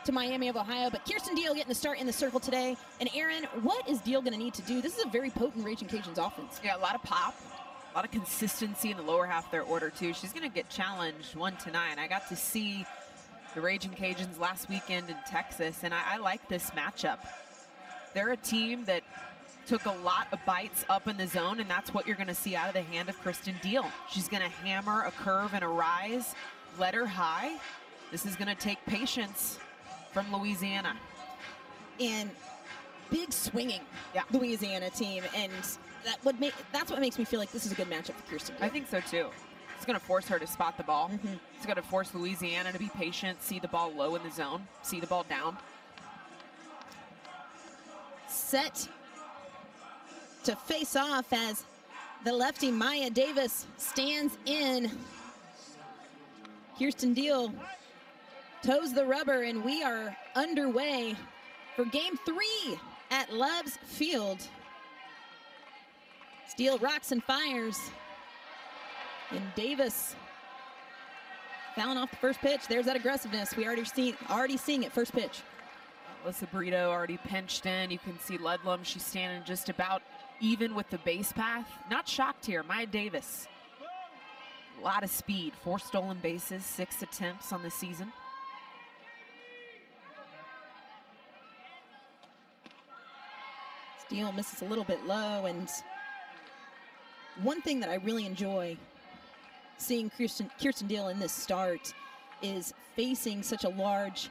to Miami of Ohio, but Kirsten Deal getting the start in the circle today. And Aaron, what is Deal going to need to do? This is a very potent Raging Cajuns offense. Yeah, a lot of pop, a lot of consistency in the lower half of their order too. She's going to get challenged 1-9. I got to see the Raging Cajuns last weekend in Texas, and I like this matchup. They're a team that took a lot of bites up in the zone, and that's what you're going to see out of the hand of Kirsten Deal. She's going to hammer a curve and a rise, let her high. This is going to take patience from Louisiana. And big swinging Louisiana team, and that's what makes me feel like this is a good matchup for Kirsten Deal. I think so too. It's going to force her to spot the ball. It's going to force Louisiana to be patient, see the ball low in the zone, see the ball down. Set to face off as the lefty Maya Davis stands in. Kirsten Deal toes the rubber, and we are underway for game 3 at Love's Field. Deal rocks and fires. And Davis fouling off the first pitch. There's that aggressiveness. We already seeing it first pitch. Alyssa Brito already pinched in. You can see Ludlum. She's standing just about even with the base path. Not shocked here. Maya Davis. A lot of speed. 4 stolen bases, 6 attempts on the season. Steele misses a little bit low, and one thing that I really enjoy seeing Kirsten Deal in this start is facing such a large,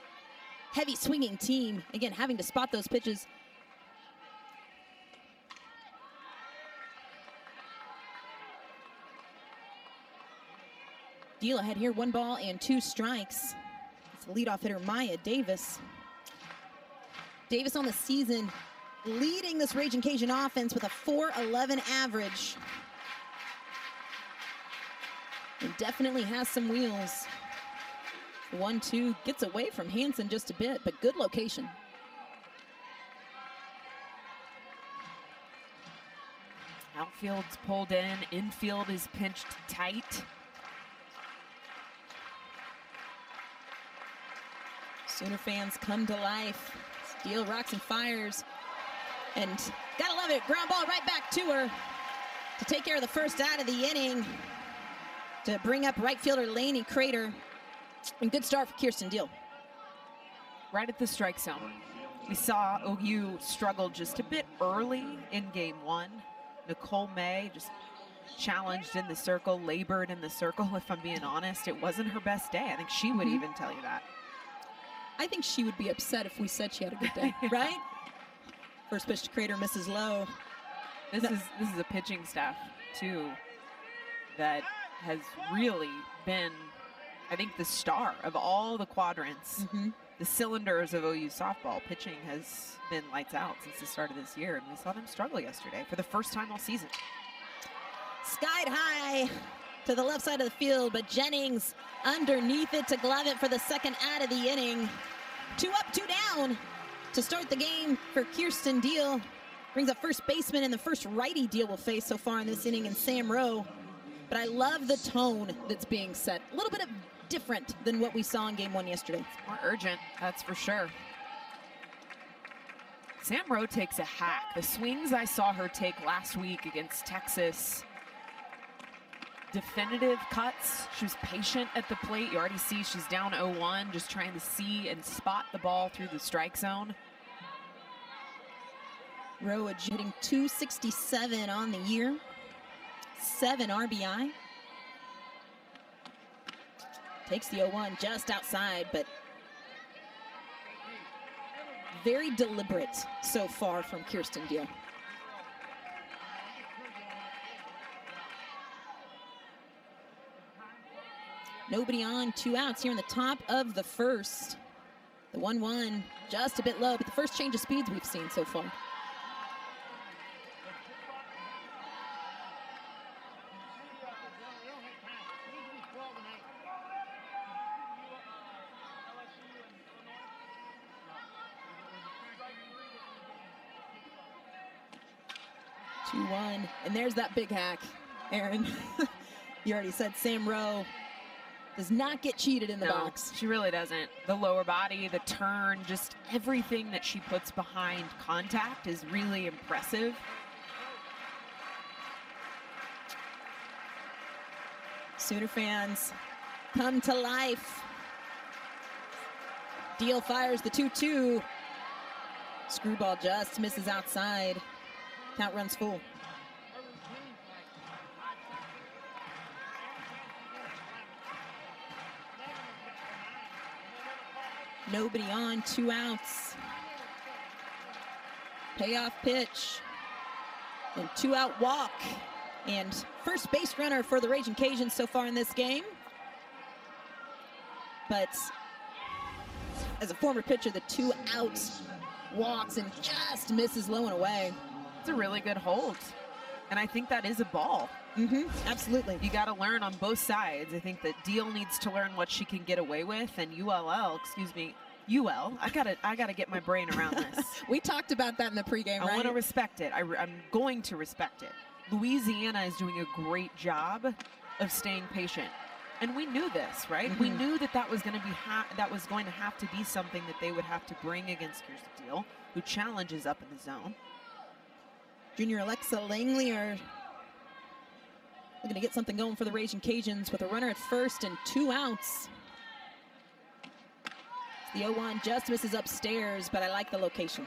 heavy swinging team. Again, having to spot those pitches. Deal ahead here, 1 ball and 2 strikes. It's the leadoff hitter, Maya Davis. Davis on the season leading this Raging Cajun offense with a .411 average. And definitely has some wheels. 1-2 gets away from Hansen just a bit, but good location. Outfield's pulled in, infield is pinched tight. Sooner fans come to life. Steele rocks and fires. And gotta love it, ground ball right back to her to take care of the first out of the inning, to bring up right fielder Lainey Crater. And good start for Kirsten Deal. Right at the strike zone. We saw OU struggle just a bit early in game 1. Nicole May just challenged in the circle, labored in the circle. If I'm being honest, it wasn't her best day. I think she would even tell you that. I think she would be upset if we said she had a good day, right? First pitch to Crater, misses low. This is a pitching staff too that has really been, I think, the star of all the quadrants. The cylinders of OU softball. Pitching has been lights out since the start of this year, and we saw them struggle yesterday for the first time all season. Skied high to the left side of the field, but Jennings underneath it to glove it for the second out of the inning. 2 up, 2 down to start the game for Kirsten Deal. Brings up first baseman and the first righty Deal will face so far in this inning in Sam Rowe. But I love the tone that's being set. A little bit of different than what we saw in game 1 yesterday. It's more urgent, that's for sure. Sam Rowe takes a hack. The swings I saw her take last week against Texas, definitive cuts. She was patient at the plate. You already see she's down 0-1, just trying to see and spot the ball through the strike zone. Rowe hitting .267 on the year, 7 RBI. Takes the 0-1 just outside, but very deliberate so far from Kirsten Deal. Nobody on, 2 outs here in the top of the first. The 1-1 just a bit low, but the first change of speeds we've seen so far. And there's that big hack, Aaron. You already said Sam Rowe Does not get cheated in the No, box. she really doesn't. The lower body, the turn, just everything that she puts behind contact is really impressive. Sooner fans come to life. Deal fires the 2-2. Screwball just misses outside. Count runs full. Nobody on, 2 outs. Payoff pitch. And 2-out walk. And first base runner for the Raging Cajuns so far in this game. But as a former pitcher, the 2-out walks and just misses low and away. It's a really good hold. And I think that is a ball. Absolutely. You got to learn on both sides. I think that Deal needs to learn what she can get away with, and UL, I gotta get my brain around this. We talked about that in the pregame, I right? want to respect it. I'm going to respect it. Louisiana is doing a great job of staying patient, and we knew this, right? We knew that was going to be going to have to be something that they would have to bring against Kirsten Deal, who challenges up in the zone. Junior Alexa Langley are looking to get something going for the Raging Cajuns with a runner at first and 2 outs. The 0-1 just misses upstairs, but I like the location.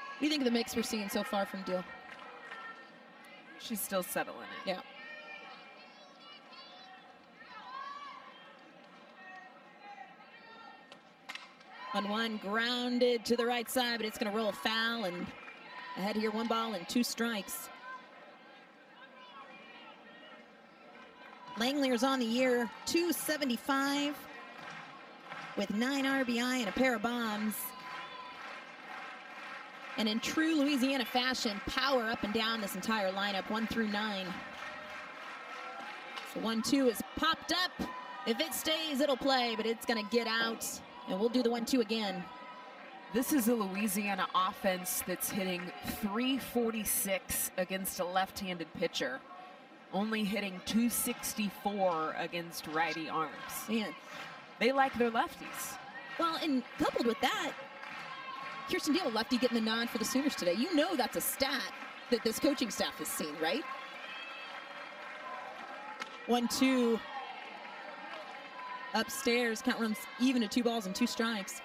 What do you think of the mix we're seeing so far from Deal? She's still settling it. Yeah. On 1, grounded to the right side, but it's going to roll foul, and ahead here, 1 ball and 2 strikes. Langley's on the year, 275 with 9 RBI and a pair of bombs. And in true Louisiana fashion, power up and down this entire lineup, 1 through 9. So 1-2 is popped up. If it stays, it'll play, but it's going to get out. And we'll do the 1-2 again. This is a Louisiana offense that's hitting .346 against a left-handed pitcher, only hitting .264 against righty arms. Man. They like their lefties. Well, and coupled with that, Kirsten Deal, a lefty, getting the nod for the Sooners today. You know that's a stat that this coaching staff has seen, right? 1-2. Upstairs, count runs even at 2 balls and 2 strikes.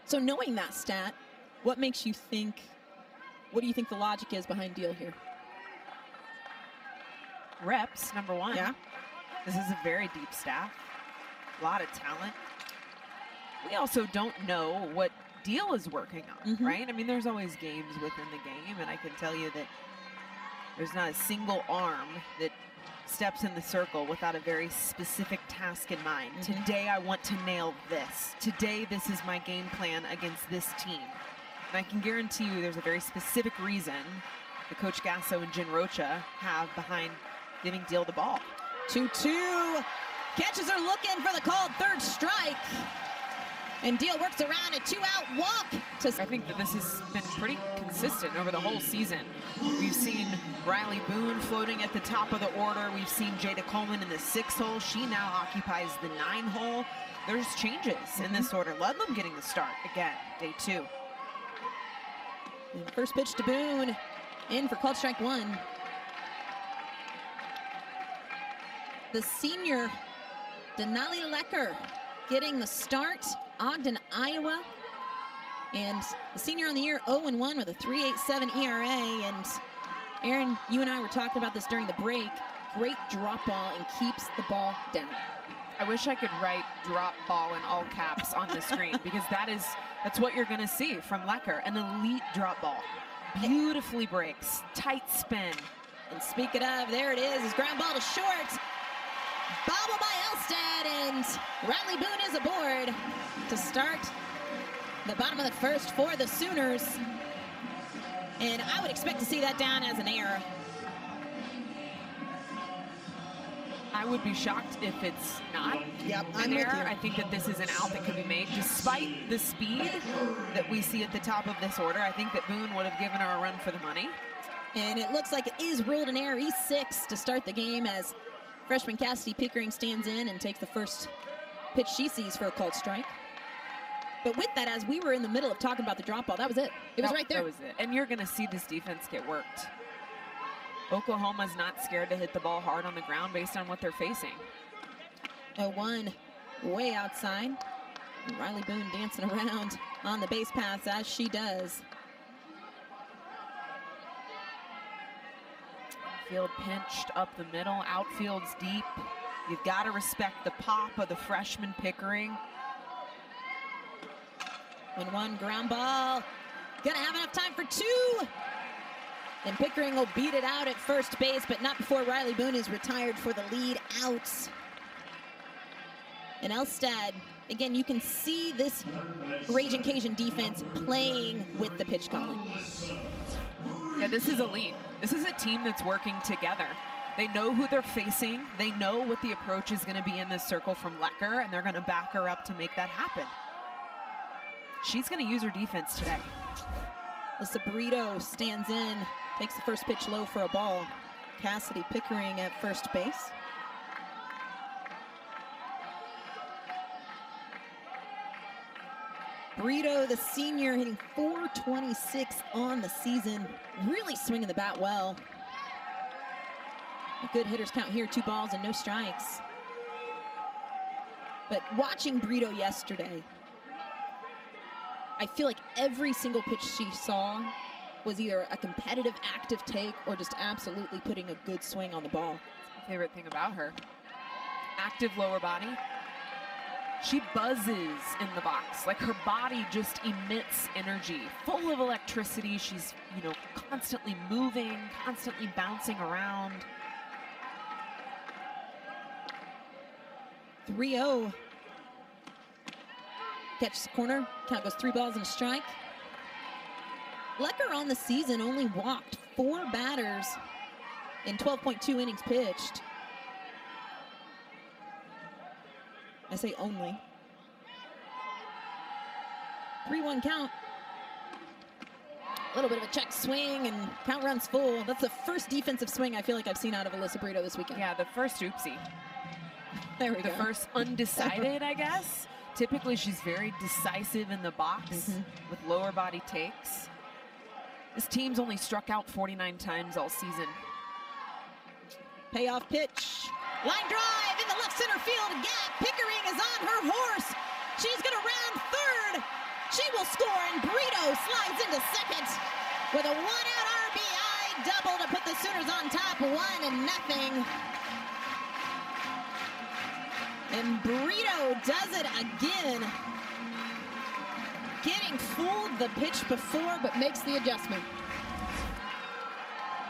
So knowing that stat, what do you think the logic is behind Deal here? Reps, number 1. Yeah. This is a very deep staff. A lot of talent. We also don't know what Deal is working on, right? I mean, there's always games within the game, and I can tell you that there's not a single arm that steps in the circle without a very specific task in mind. Today, I want to nail this. Today, this is my game plan against this team. And I can guarantee you there's a very specific reason that Coach Gasso and Jen Rocha have behind giving Deal the ball. 2-2. Catches are looking for the called 3rd strike. And Deal works around a 2-out walk. I think that this has been pretty consistent over the whole season. We've seen Riley Boone floating at the top of the order. We've seen Jada Coleman in the 6th hole. She now occupies the 9 hole. There's changes in this order. Ludlam getting the start again, day 2. And first pitch to Boone, in for called strike 1. The senior Denali Lecker getting the start. Ogden, Iowa. And the senior on the year, 0-1 with a 3.87 ERA. And Aaron, you and I were talking about this during the break. Great drop ball and keeps the ball down. I wish I could write drop ball in all caps on the screen, because that's what you're going to see from Lecker. An elite drop ball. Beautifully breaks, tight spin. And speaking of, there it is, his ground ball to short. Bobble by Elstad, and Riley Boone is aboard to start the bottom of the 1st for the Sooners. And I would expect to see that down as an error. I would be shocked if it's not Yep, an I'm with error. you. I think that this is an out that could be made. Despite the speed that we see at the top of this order, I think that Boone would have given her a run for the money. And it looks like it is ruled an error. E6 to start the game as freshman Cassidy Pickering stands in and takes the first pitch she sees for a called strike. But with that, as we were in the middle of talking about the drop ball, that was it. It was right there. That was it. And you're going to see this defense get worked. Oklahoma's not scared to hit the ball hard on the ground based on what they're facing. 0-1 way outside. Riley Boone dancing around on the base paths as she does. Field pinched up the middle, outfield's deep. You've got to respect the pop of the freshman Pickering. 1-1 ground ball. Gonna have enough time for two. And Pickering will beat it out at first base, but not before Riley Boone is retired for the lead out. And Elstad, again, you can see this Raging Cajun defense playing with the pitch calling. Yeah, this is elite. This is a team that's working together. They know who they're facing. They know what the approach is going to be in this circle from Lecker, and they're going to back her up to make that happen. She's going to use her defense today. Alyssa Burrito stands in, takes the first pitch low for a ball. Cassidy Pickering at first base. Burrito, the senior, hitting .426 on the season. Really swinging the bat well. A good hitter's count here, 2 balls and no strikes. But watching Burrito yesterday, I feel like every single pitch she saw was either a competitive, active take or just absolutely putting a good swing on the ball. My favorite thing about her, active lower body. She buzzes in the box. Like, her body just emits energy, full of electricity. She's, constantly moving, constantly bouncing around. 3-0. Catches the corner. Count goes 3 balls and a strike. Lecker on the season only walked 4 batters in 12.2 innings pitched. I say only. 3-1 count. A little bit of a check swing and count runs full. That's the first defensive swing I feel like I've seen out of Alyssa Burrito this weekend. Yeah, the first oopsie. There we go. The first undecided, I guess. Typically, she's very decisive in the box with lower body takes. This team's only struck out 49 times all season. Payoff pitch. Line drive in the left center field gap. Pickering is on her horse. She's going to round third. She will score, and Burrito slides into second with a 1-out RBI double to put the Sooners on top 1-0. And Burrito does it again. Getting fooled the pitch before, but makes the adjustment.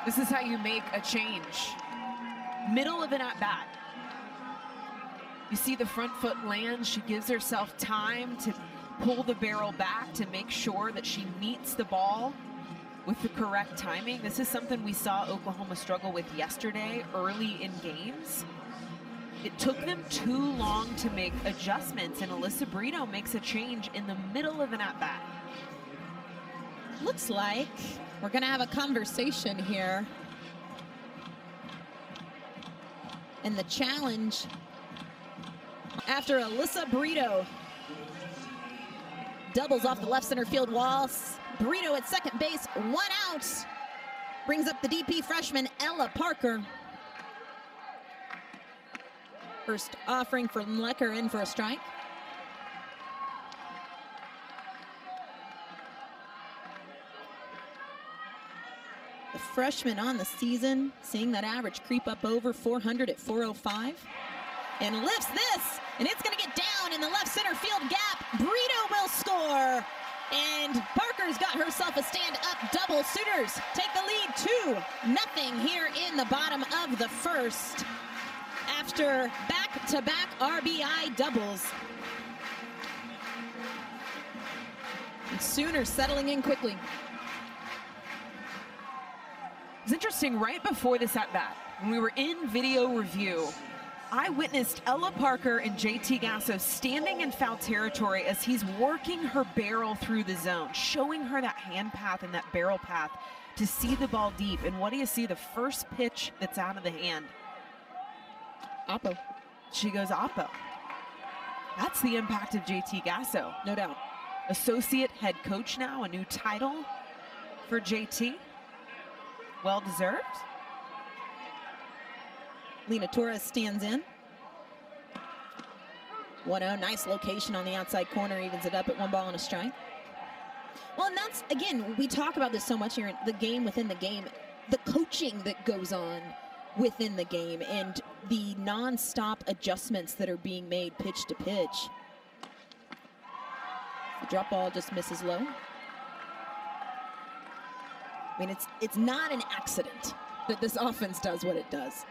This is how you make a change. Middle of an at-bat. You see the front foot land. She gives herself time to pull the barrel back to make sure that she meets the ball with the correct timing. This is something we saw Oklahoma struggle with yesterday early in games. It took them too long to make adjustments, and Alyssa Burrito makes a change in the middle of an at-bat. Looks like we're going to have a conversation here. And the challenge after Alyssa Burrito doubles off the left center field wall. Burrito at second base, 1 out. Brings up the DP freshman Ella Parker. First offering for Lecker in for a strike. The freshman on the season, seeing that average creep up over 400 at 405. And lifts this, and it's going to get down in the left center field gap. Burrito will score. And Parker's got herself a stand-up double. Sooners take the lead 2-0 here in the bottom of the first after back-to-back RBI doubles. And Sooners settling in quickly. It's interesting, right before this at-bat, when we were in video review, I witnessed Ella Parker and JT Gasso standing in foul territory as he's working her barrel through the zone, showing her that hand path and that barrel path to see the ball deep. And what do you see? The first pitch that's out of the hand. Oppo. She goes Oppo. That's the impact of JT Gasso. No doubt. Associate head coach now, a new title for JT. Well deserved. Lena Torres stands in. 1-0, nice location on the outside corner, evens it up at 1 ball and a strike. Well, and that's, again, we talk about this so much here, the game within the game, the coaching that goes on within the game and the non-stop adjustments that are being made pitch to pitch. The drop ball just misses low. I mean, it's not an accident that this offense does what it does.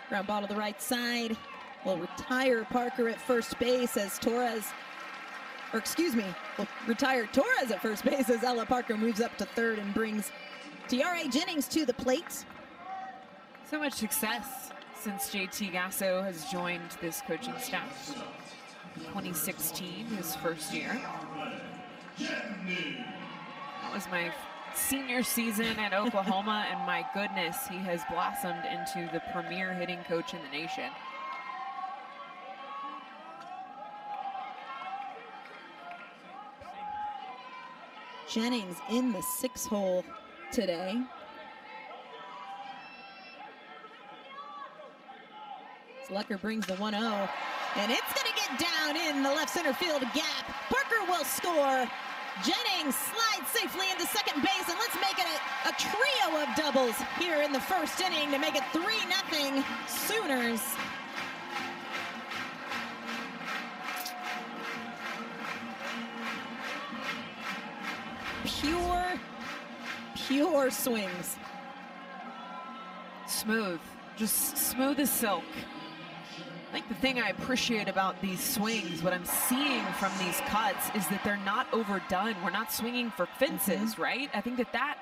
Ground ball to the right side. Will retire Parker at first base as Torres, or excuse me, will retire Torres at first base as Ella Parker moves up to third and brings Tiare Jennings to the plate. So much success since JT Gasso has joined this coaching staff. 2016, his first year. That was my senior season at Oklahoma, and my goodness, he has blossomed into the premier hitting coach in the nation. Jennings in the 6-hole today. Slucker brings the 1-0, and it's going to get down in the left center field gap. Parker will score. Jennings slides safely into second base, and let's make it a trio of doubles here in the first inning to make it 3-0 Sooners. Pure swings. Smooth, just smooth as silk. I think the thing I appreciate about these swings, what I'm seeing from these cuts, is that they're not overdone. We're not swinging for fences, right? I think that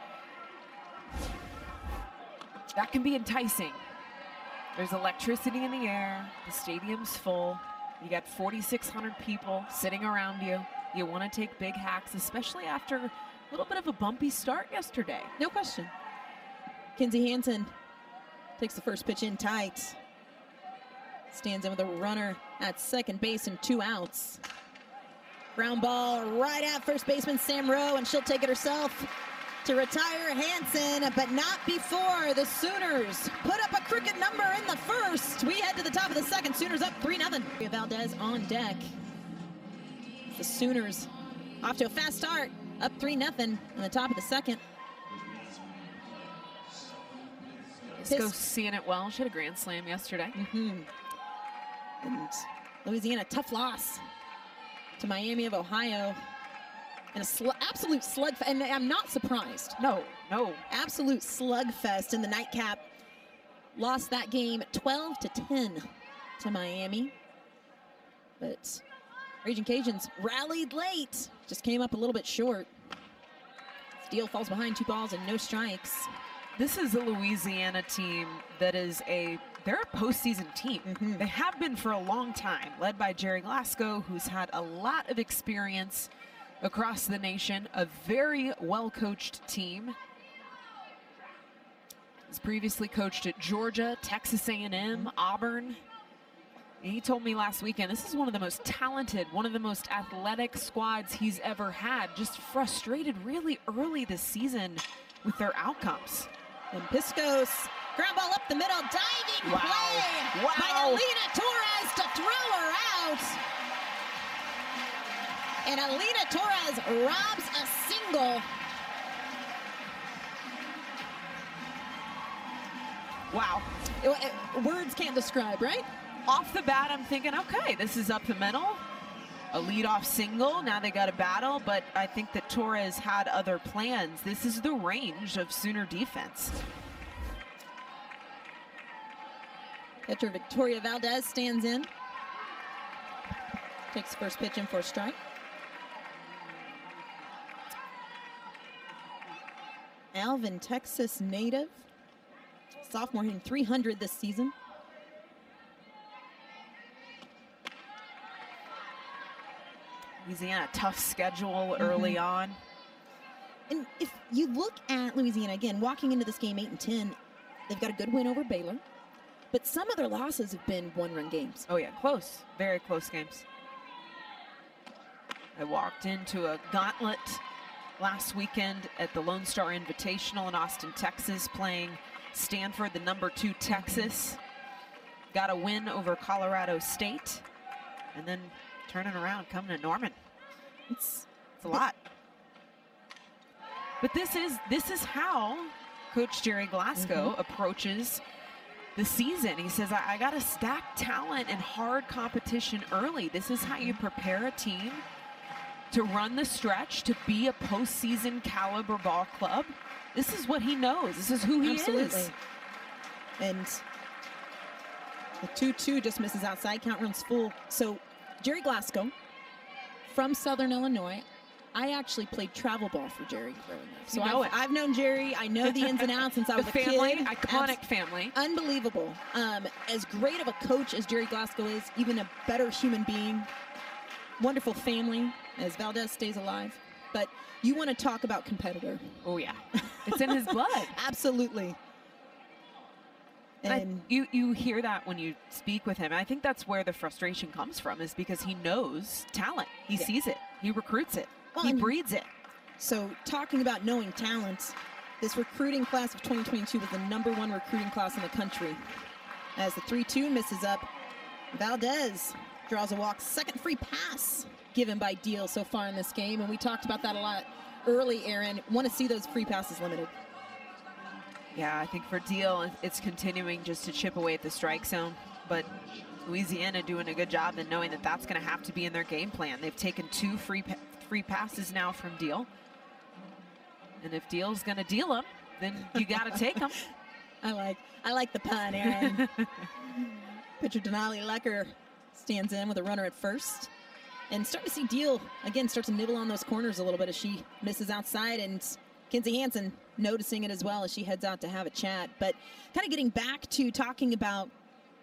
can be enticing. There's electricity in the air. The stadium's full. You got 4,600 people sitting around you. You want to take big hacks, especially after a little bit of a bumpy start yesterday. No question. Kinsey Hansen takes the first pitch in tight. Stands in with a runner at second base and 2 outs. Ground ball right at first baseman Sam Rowe, and she'll take it herself to retire Hansen, but not before the Sooners put up a crooked number in the first. We head to the top of the second. Sooners up 3-0. Valdez on deck. The Sooners off to a fast start, up 3-0 in the top of the second. Go seeing it well. She had a grand slam yesterday. And Louisiana, tough loss to Miami of Ohio. And absolute slugfest, and I'm not surprised. No. Absolute slugfest in the nightcap. Lost that game 12-10 to Miami. But Raging Cajuns rallied late, just came up a little bit short. Steele falls behind 2 balls and no strikes. This is a Louisiana team that is they're a postseason team. They have been for a long time, led by Jerry Glasgow, who's had a lot of experience across the nation, a very well-coached team. He's previously coached at Georgia, Texas A&M, Auburn. And he told me last weekend, this is one of the most talented, one of the most athletic squads he's ever had. Just frustrated really early this season with their outcomes. And Piscos, ground ball up the middle, diving play by Alina Torres to throw her out. And Alina Torres robs a single. Wow. Words can't describe, right? Off the bat, I'm thinking, okay, this is up the middle. A leadoff single, now they got a battle, but I think that Torres had other plans. This is the range of Sooner defense. Catcher Victoria Valdez stands in. Takes first pitch in for a strike. Alvin, Texas native. Sophomore hitting .300 this season. Louisiana, tough schedule early on. And if you look at Louisiana, again, walking into this game 8-10, they've got a good win over Baylor. But some of their losses have been one-run games. Oh, yeah, close. Very close games. I walked into a gauntlet last weekend at the Lone Star Invitational in Austin, Texas, playing Stanford, the #2 Texas. Got a win over Colorado State, and then turning around, coming to Norman. It's a lot. But this is how Coach Jerry Glasgow approaches the season. He says, I got to stack talent and hard competition early. This is how you prepare a team to run the stretch, to be a postseason caliber ball club. This is what he knows. This is who he is. And the 2-2 just misses outside, count runs full. So Jerry Glasgow from Southern Illinois. I actually played travel ball for Jerry growing up. So I've known Jerry. I know the ins and outs since I was a kid. Iconic family. Unbelievable. As great of a coach as Jerry Glasgow is, even a better human being. Wonderful family, as Valdez stays alive. But you want to talk about competitor. Oh, yeah. It's in his blood. Absolutely. And you hear that when you speak with him. I think that's where the frustration comes from, is because he knows talent. He sees it. He recruits it. Well, he breeds it. So talking about knowing talent, this recruiting class of 2022 was the #1 recruiting class in the country. As the 3-2 misses up, Valdez draws a walk. Second free pass given by Deal so far in this game. And we talked about that a lot early, Aaron. Want to see those free passes limited. Yeah, I think for Deal, it's continuing just to chip away at the strike zone. But Louisiana doing a good job and knowing that that's going to have to be in their game plan. They've taken 2 free passes now from Deal. And if Deal's going to deal them, then you got to take them. I like the pun, Aaron. Pitcher Denali Lecker stands in with a runner at first. And starting to see Deal, again, start to nibble on those corners a little bit as she misses outside. And Kinsey Hansen noticing it as well as she heads out to have a chat. But kind of getting back to talking about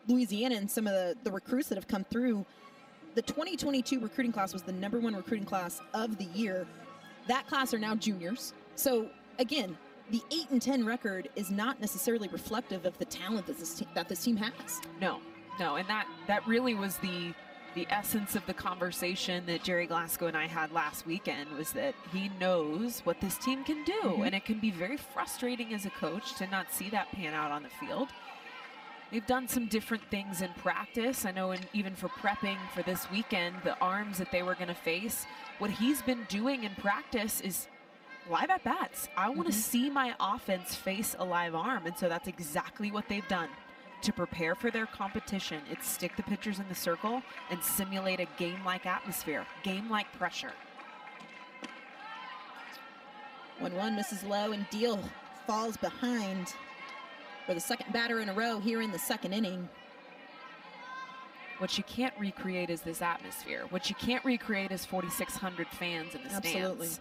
Louisiana and some of the recruits that have come through. The 2022 recruiting class was the #1 recruiting class of the year. That class are now juniors. So again, the 8-10 record is not necessarily reflective of the talent that this team has. No, and that really was the essence of the conversation that Jerry Glasgow and I had last weekend, was that he knows what this team can do. And it can be very frustrating as a coach to not see that pan out on the field. They've done some different things in practice. I know even for prepping for this weekend, the arms that they were going to face, what he's been doing in practice is live at bats. I want to see my offense face a live arm. And so that's exactly what they've done to prepare for their competition. It's stick the pitchers in the circle and simulate a game-like atmosphere, game-like pressure. 1-1 misses low, and Deal falls behind for the second batter in a row here in the second inning. What you can't recreate is this atmosphere. What you can't recreate is 4,600 fans in the stands.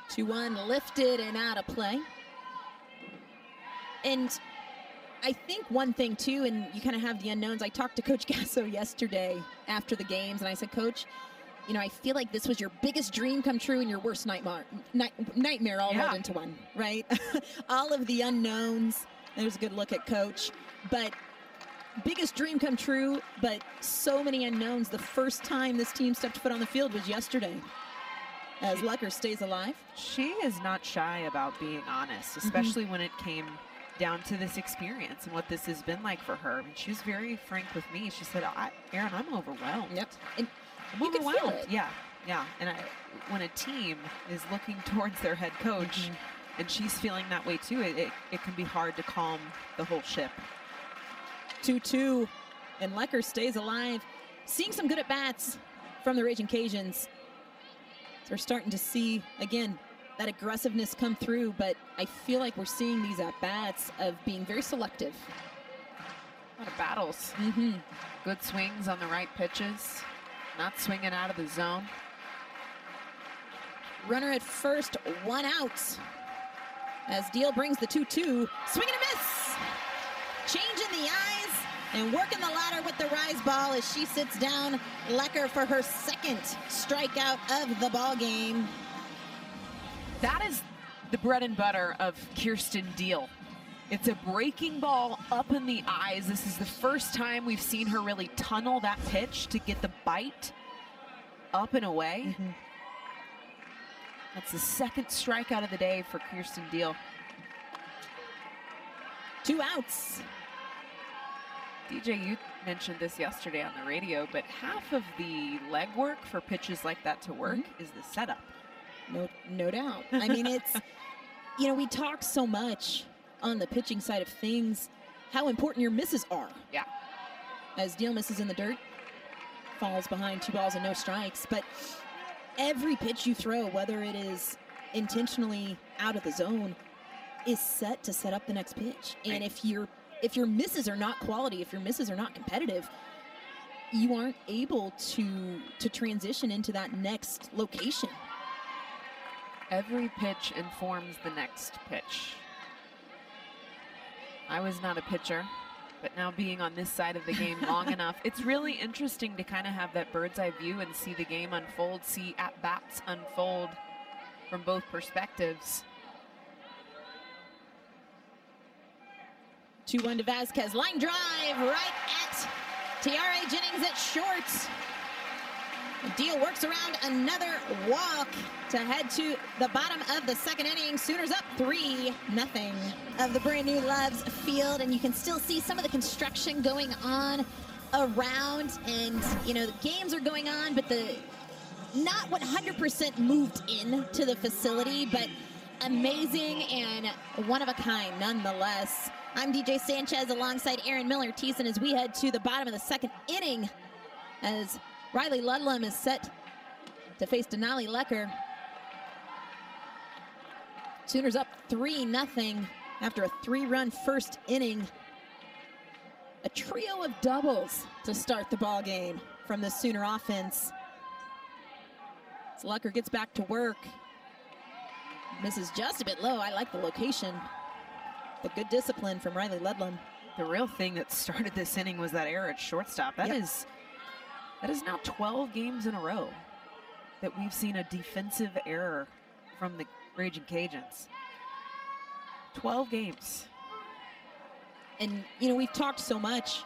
2-1 lifted and out of play. And I think one thing too, and you kind of have the unknowns. I talked to Coach Gasso yesterday after the games, and I said, Coach, you know, I feel like this was your biggest dream come true and your worst nightmare all rolled into one, right? All of the unknowns. There's a good look at Coach. But biggest dream come true, but so many unknowns. The first time this team stepped foot on the field was yesterday, as Lecker stays alive. She is not shy about being honest, especially when it came down to this experience and what this has been like for her. I mean, she was very frank with me. She said, Aaron, I'm overwhelmed. Yep. And I'm overwhelmed. Yeah. And when a team is looking towards their head coach and she's feeling that way too, it can be hard to calm the whole ship. 2-2, and Lecker stays alive. Seeing some good at-bats from the Raging Cajuns. So we're starting to see, again, that aggressiveness come through, but I feel like we're seeing these at-bats of being very selective. A lot of battles. Good swings on the right pitches, not swinging out of the zone. Runner at first, 1 out. As Deal brings the 2-2. Swing and a miss. Change in the eyes and working the ladder with the rise ball as she sits down. Lecker for her second strikeout of the ball game. That is the bread and butter of Kirsten Deal. It's a breaking ball up in the eyes. This is the first time we've seen her really tunnel that pitch to get the bite up and away. That's the second strikeout of the day for Kirsten Deal. 2 outs. DJ, you mentioned this yesterday on the radio, but half of the legwork for pitches like that to work is the setup. No doubt. I mean, it's, you know, we talk so much on the pitching side of things, how important your misses are. Yeah. As Deal misses in the dirt, falls behind 2 balls and no strikes. But every pitch you throw, whether it is intentionally out of the zone, is set to set up the next pitch. And if your misses are not quality, if your misses are not competitive, you aren't able to transition into that next location. Every pitch informs the next pitch. I was not a pitcher, but now being on this side of the game long enough, it's really interesting to kind of have that bird's eye view and see the game unfold, see at-bats unfold from both perspectives. 2-1 to Vasquez. Line drive right at Tiare Jennings at short. Deal works around another walk to head to the bottom of the second inning. Sooners up 3-0 of the brand new Loves Field, and you can still see some of the construction going on around, and you know the games are going on, but the not 100% moved into the facility, but amazing and one of a kind nonetheless. I'm DJ Sanchez alongside Aaron Miller Thiessen as we head to the bottom of the second inning as Riley Ludlam is set to face Denali Lecker. Sooners up 3-0 after a 3-run first inning. A trio of doubles to start the ball game from the Sooner offense. As Lecker gets back to work. Misses just a bit low. I like the location. But good discipline from Riley Ludlam. The real thing that started this inning was that error at shortstop. That is now 12 games in a row that we've seen a defensive error from the Raging Cajuns. 12 games. And, you know, we've talked so much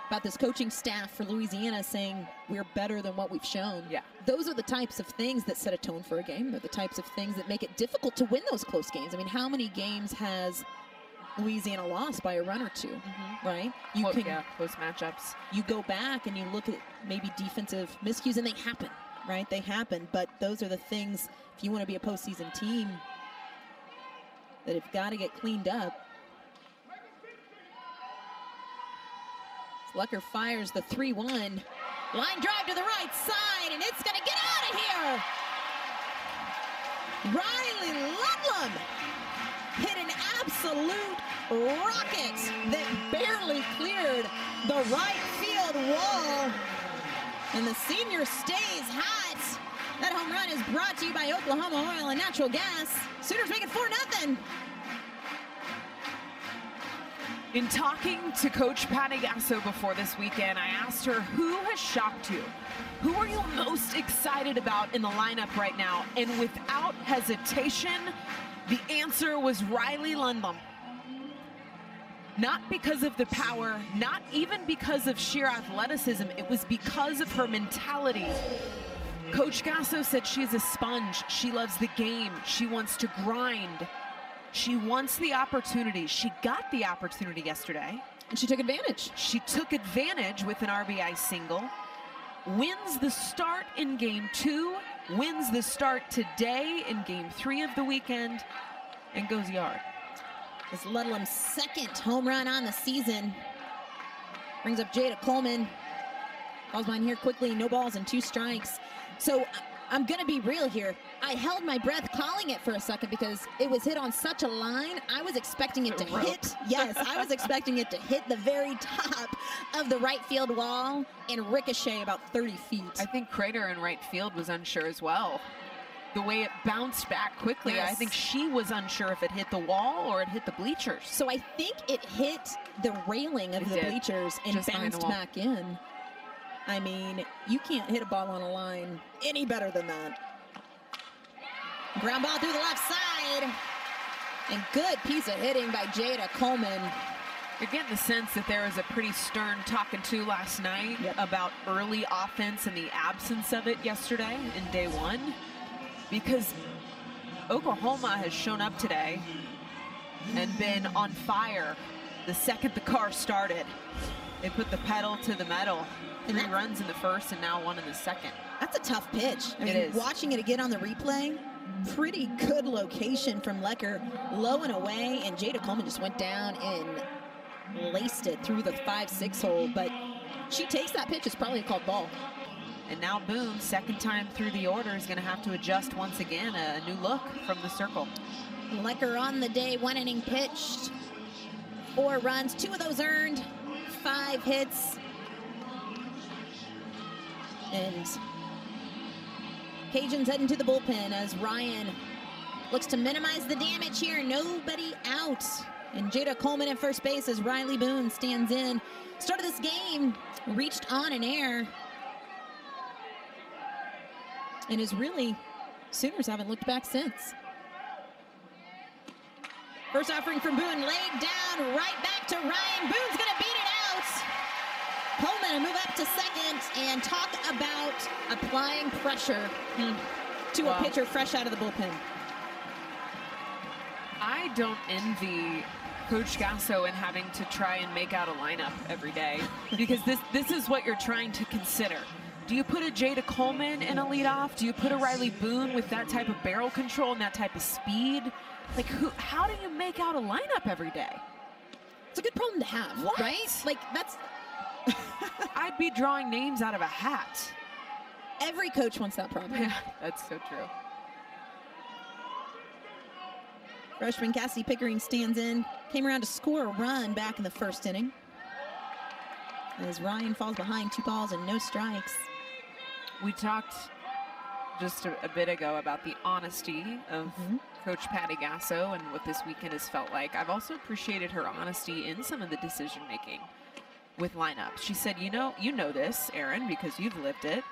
about this coaching staff for Louisiana saying we're better than what we've shown. Yeah. Those are the types of things that set a tone for a game. They're the types of things that make it difficult to win those close games. I mean, how many games has Louisiana lost by a run or two, right? Close matchups. You go back and you look at maybe defensive miscues, and they happen, right? They happen, but those are the things, if you want to be a postseason team, that have got to get cleaned up. Lecker fires the 3-1. Line drive to the right side, and it's going to get out of here. Riley Ludlam hit an absolute rocket that barely cleared the right field wall. And the senior stays hot. That home run is brought to you by Oklahoma Oil and Natural Gas. Sooners make it 4-0. In talking to Coach Patty Gasso before this weekend, I asked her, who has shocked you? Who are you most excited about in the lineup right now? And without hesitation, the answer was Riley Ludlam. Not because of the power, not even because of sheer athleticism, it was because of her mentality. Coach Gasso said she's a sponge. She loves the game. She wants to grind. She wants the opportunity. She got the opportunity yesterday. And she took advantage. She took advantage with an RBI single. Wins the start in Game 2. Wins the start today in Game 3 of the weekend. And goes yard. It's Ludlam's second home run on the season. Brings up Jada Coleman. Calls mine here quickly. No balls and 2 strikes. So I'm going to be real here. I held my breath calling it for a second because it was hit on such a line. I was expecting it to hit. Yes, I was expecting it to hit the very top of the right field wall and ricochet about 30 feet. I think Crater in right field was unsure as well. The way it bounced back quickly, Yes. I think she was unsure if it hit the wall or it hit the bleachers. So I think it hit the railing of the bleachers and Just behind the bounced wall. back in. I mean, you can't hit a ball on a line any better than that. Ground ball through the left side. And good piece of hitting by Jada Coleman. You're getting the sense that there was a pretty stern talking to last night about early offense and the absence of it yesterday in day one. Because Oklahoma has shown up today and been on fire the second the car started. They put the pedal to the metal. 3 runs in the first and now 1 in the second. That's a tough pitch. I mean, It is. Watching it again on the replay, pretty good location from Lecker, low and away, and Jada Coleman just went down and laced it through the 5-6 hole, but she takes that pitch. It's probably a called ball. And now Boone, second time through the order, is going to have to adjust once again, a new look from the circle. Lecker on the day, 1 inning pitched, 4 runs, 2 of those earned, 5 hits. And Cajuns heading to the bullpen as Ryan looks to minimize the damage here. Nobody out. And Jada Coleman at first base as Riley Boone stands in. Start of this game, reached on an air. And is really, Sooners haven't looked back since. First offering from Boone, laid down, right back to Ryan. Boone's gonna beat it out. Coleman will move up to second and talk about applying pressure to a pitcher fresh out of the bullpen. I don't envy Coach Gasso in having to try and make out a lineup every day because this is what you're trying to consider. Do you put a Jada Coleman in a leadoff? Do you put a Riley Boone with that type of barrel control and that type of speed? Like, how do you make out a lineup every day? It's a good problem to have, right? Like, that's... I'd be drawing names out of a hat. Every coach wants that problem. Yeah, that's so true. Freshman Cassidy Pickering stands in, came around to score a run back in the first inning. As Ryan falls behind, 2 balls and no strikes. We talked just a bit ago about the honesty of Coach Patty Gasso and what this weekend has felt like. I've also appreciated her honesty in some of the decision making with lineups. She said, you know this, Aaron, because you've lived it.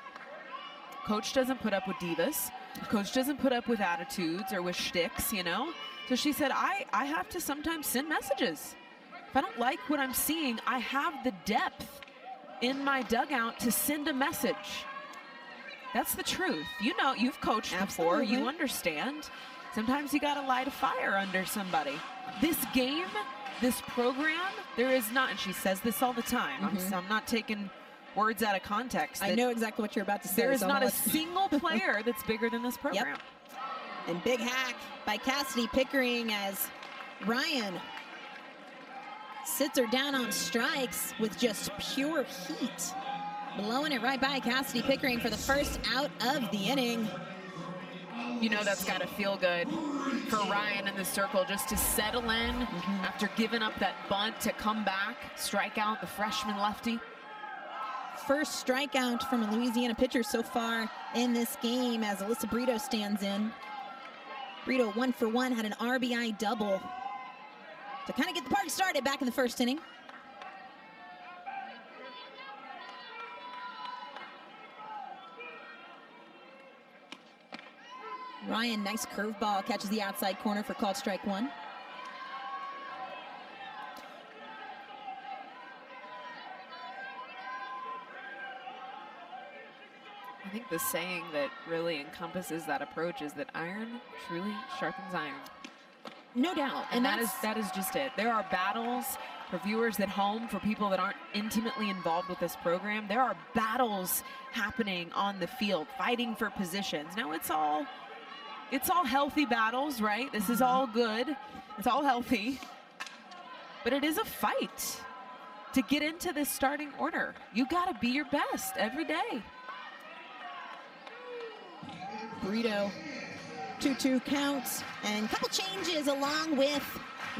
Coach doesn't put up with divas. Coach doesn't put up with attitudes or with shticks, you know? So she said, I have to sometimes send messages. If I don't like what I'm seeing, I have the depth in my dugout to send a message. That's the truth. You know, you've coached before. You understand. Sometimes you got to light a fire under somebody. This game, this program, there is not, and she says this all the time. I'm not taking words out of context. I know exactly what you're about to say. There is not a single player that's bigger than this program. Yep. And big hack by Cassidy Pickering as Ryan sits her down on strikes with just pure heat. Blowing it right by Cassidy Pickering for the first out of the inning. You know that's got to feel good for Ryan in the circle just to settle in after giving up that bunt to come back, strike out the freshman lefty. First strikeout from a Louisiana pitcher so far in this game as Alyssa Brito stands in. Brito 1 for 1, had an RBI double to kind of get the party started back in the first inning. Ryan, nice curveball, catches the outside corner for called strike 1. I think the saying that really encompasses that approach is that iron truly sharpens iron. No doubt. And that is just it. There are battles for viewers at home, for people that aren't intimately involved with this program. There are battles happening on the field, fighting for positions. Now it's all healthy battles, right? This is all good. It's all healthy. But it is a fight to get into this starting order. You got to be your best every day. Brito. 2-2 counts, and a couple changes along with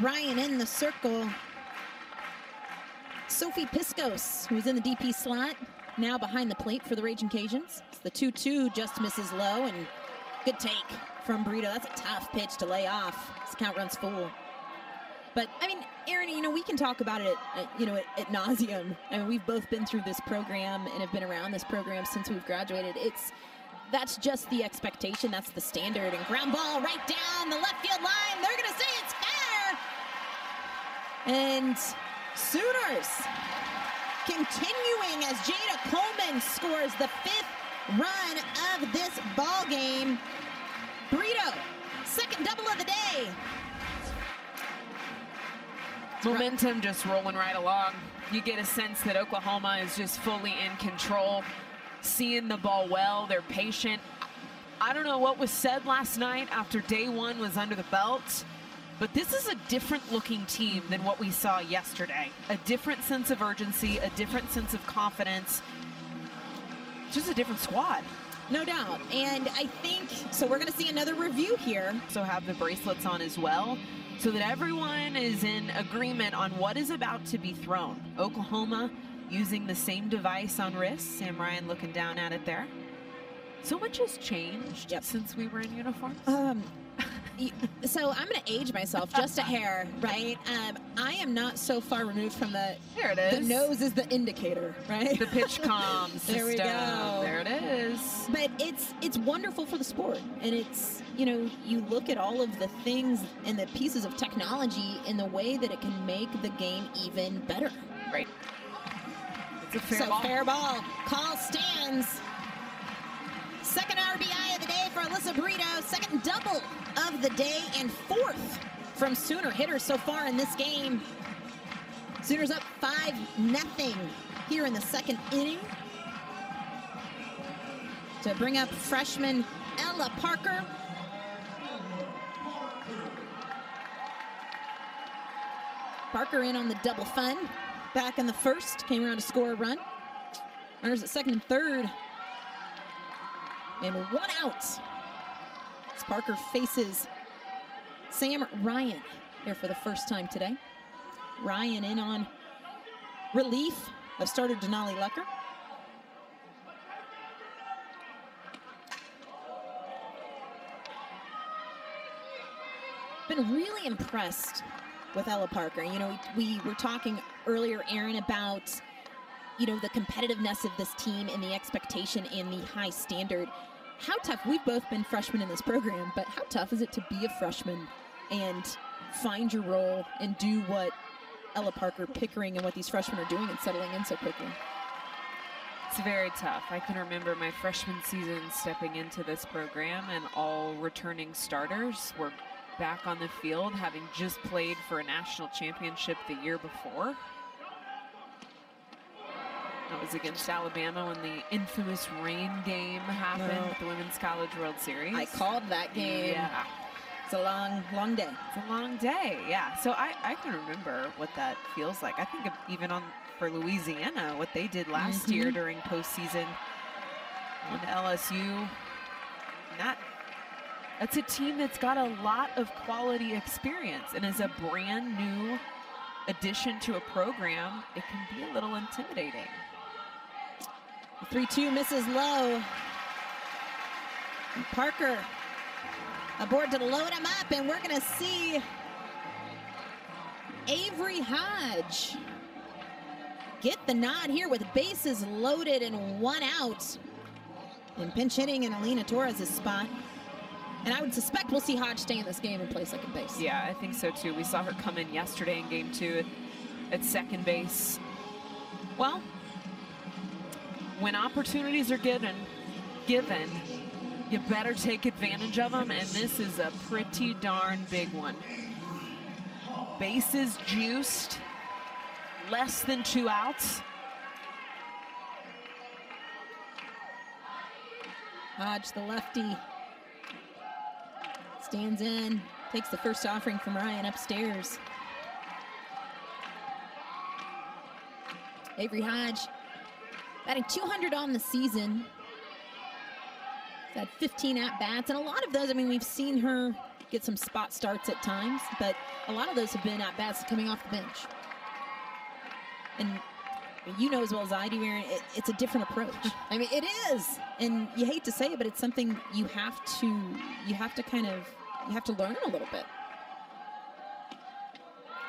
Ryan in the circle. Sophie Piscos, who's in the DP slot, now behind the plate for the Raging Cajuns. It's the 2-2 just misses low, and good take from Brito. That's a tough pitch to lay off. This count runs full. But, I mean, Aaron, you know, we can talk about it, ad nauseum. I mean, we've both been through this program and have been around this program since we've graduated. That's just the expectation. That's the standard. And ground ball right down the left field line. They're going to say it's fair. And Sooners continuing as Jada Coleman scores the 5th run of this ball game. Brito, second double of the day. Momentum just rolling right along. You get a sense that Oklahoma is just fully in control, seeing the ball well. They're patient. I don't know what was said last night after day one was under the belt, but this is a different looking team than what we saw yesterday. A different sense of urgency, a different sense of confidence, just a different squad. No doubt. And I think, so we're going to see another review here. So have the bracelets on as well, so that everyone is in agreement on what is about to be thrown. Oklahoma using the same device on wrists. Sam Ryan looking down at it there. So much has changed since we were in uniforms. So I'm going to age myself just a hair, right? I am not so far removed from the... There it is. The nose is the indicator, right? The pitch comm system. There we go. There it is. But it's wonderful for the sport. And it's, you know, you look at all of the things and the pieces of technology in the way that it can make the game even better. Right. It's a fair ball. Fair ball. Call stands. Second RBI of the day for Alyssa Brito. Second double of the day and 4th from Sooner hitters so far in this game. Sooners up 5-0 here in the second inning. To bring up freshman Ella Parker. Parker in on the double fun. Back in the first, came around to score a run. Runners at second and third. And 1 out. As Parker faces Sam Ryan here for the first time today. Ryan in on relief of starter Denali Lucker. Been really impressed with Ella Parker. You know, we were talking earlier, Aaron, about, you know, the competitiveness of this team and the expectation and the high standard. How tough, we've both been freshmen in this program, but how tough is it to be a freshman and find your role and do what Ella Parker, Pickering, and what these freshmen are doing and settling in so quickly? It's very tough. I can remember my freshman season stepping into this program and all returning starters were back on the field, having just played for a national championship the year before. That was against Alabama when the infamous rain game happened at the Women's College World Series. I called that game. Yeah. It's a long, long day. It's a long day, yeah. So I can remember what that feels like. I think of even for Louisiana, what they did last year during postseason on LSU. And that's a team that's got a lot of quality experience and is a brand new addition to a program. It can be a little intimidating. 3-2 misses low. And Parker aboard to load him up, and we're going to see Avery Hodge get the nod here with bases loaded and 1 out. And pinch hitting in Alina Torres' spot. And I would suspect we'll see Hodge stay in this game and play second base. Yeah, I think so too. We saw her come in yesterday in game 2 at second base. Well, when opportunities are given, you better take advantage of them, and this is a pretty darn big one. Bases juiced, less than 2 outs. Hodge, the lefty, stands in, takes the first offering from Ryan upstairs. Avery Hodge batting .200 on the season. Had 15 at-bats, and a lot of those, I mean, we've seen her get some spot starts at times, but a lot of those have been at-bats coming off the bench. And you know as well as I do, Aaron, it's a different approach. I mean, it is, and you hate to say it, but it's something you have to learn a little bit.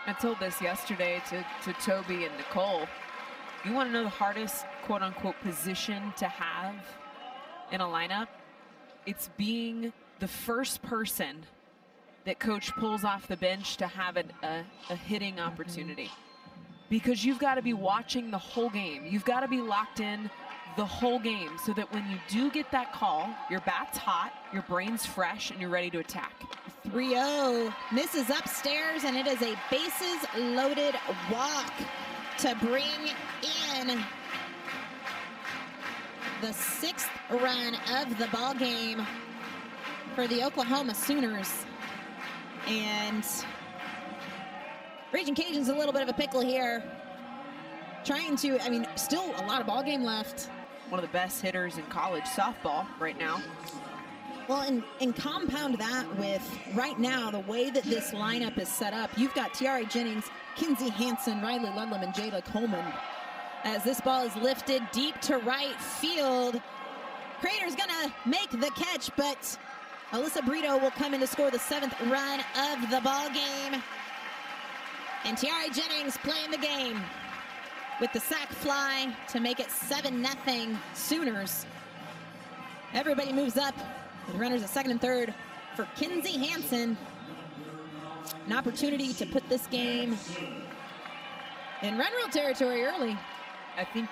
I told this yesterday to Toby and Nicole. You want to know the hardest quote-unquote position to have in a lineup? It's being the first person that coach pulls off the bench to have a hitting opportunity. Because you've got to be watching the whole game. You've got to be locked in the whole game so that when you do get that call, your bat's hot, your brain's fresh, and you're ready to attack. 3-0 misses upstairs, and it is a bases-loaded walk to bring in the 6th run of the ball game for the Oklahoma Sooners. And Raging Cajuns a little bit of a pickle here. Trying to, I mean, still a lot of ball game left. One of the best hitters in college softball right now. Well, and compound that with right now the way that this lineup is set up. You've got Tiare Jennings, Kinsey Hansen, Riley Ludlam, and Jayla Coleman. As this ball is lifted deep to right field. Crater's gonna make the catch, but Alyssa Brito will come in to score the 7th run of the ball game. And Tiare Jennings playing the game with the sac fly to make it 7-0 Sooners. Everybody moves up. The runners at 2nd and 3rd for Kinsey Hansen. An opportunity to put this game in run rule territory early. I think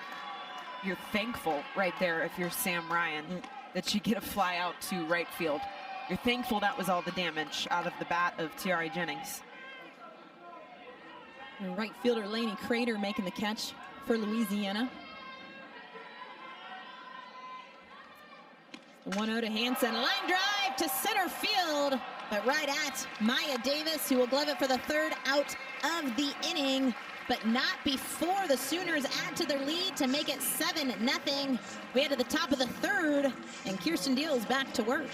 you're thankful right there if you're Sam Ryan that you get a fly out to right field. You're thankful that was all the damage out of the bat of Tiare Jennings. And right fielder Lainey Crater making the catch for Louisiana. The 1-0 to Hansen. Line drive to center field, but right at Maya Davis, who will glove it for the 3rd out of the inning, but not before the Sooners add to their lead to make it 7-0. We head to the top of the 3rd, and Kirsten Deal is back to work.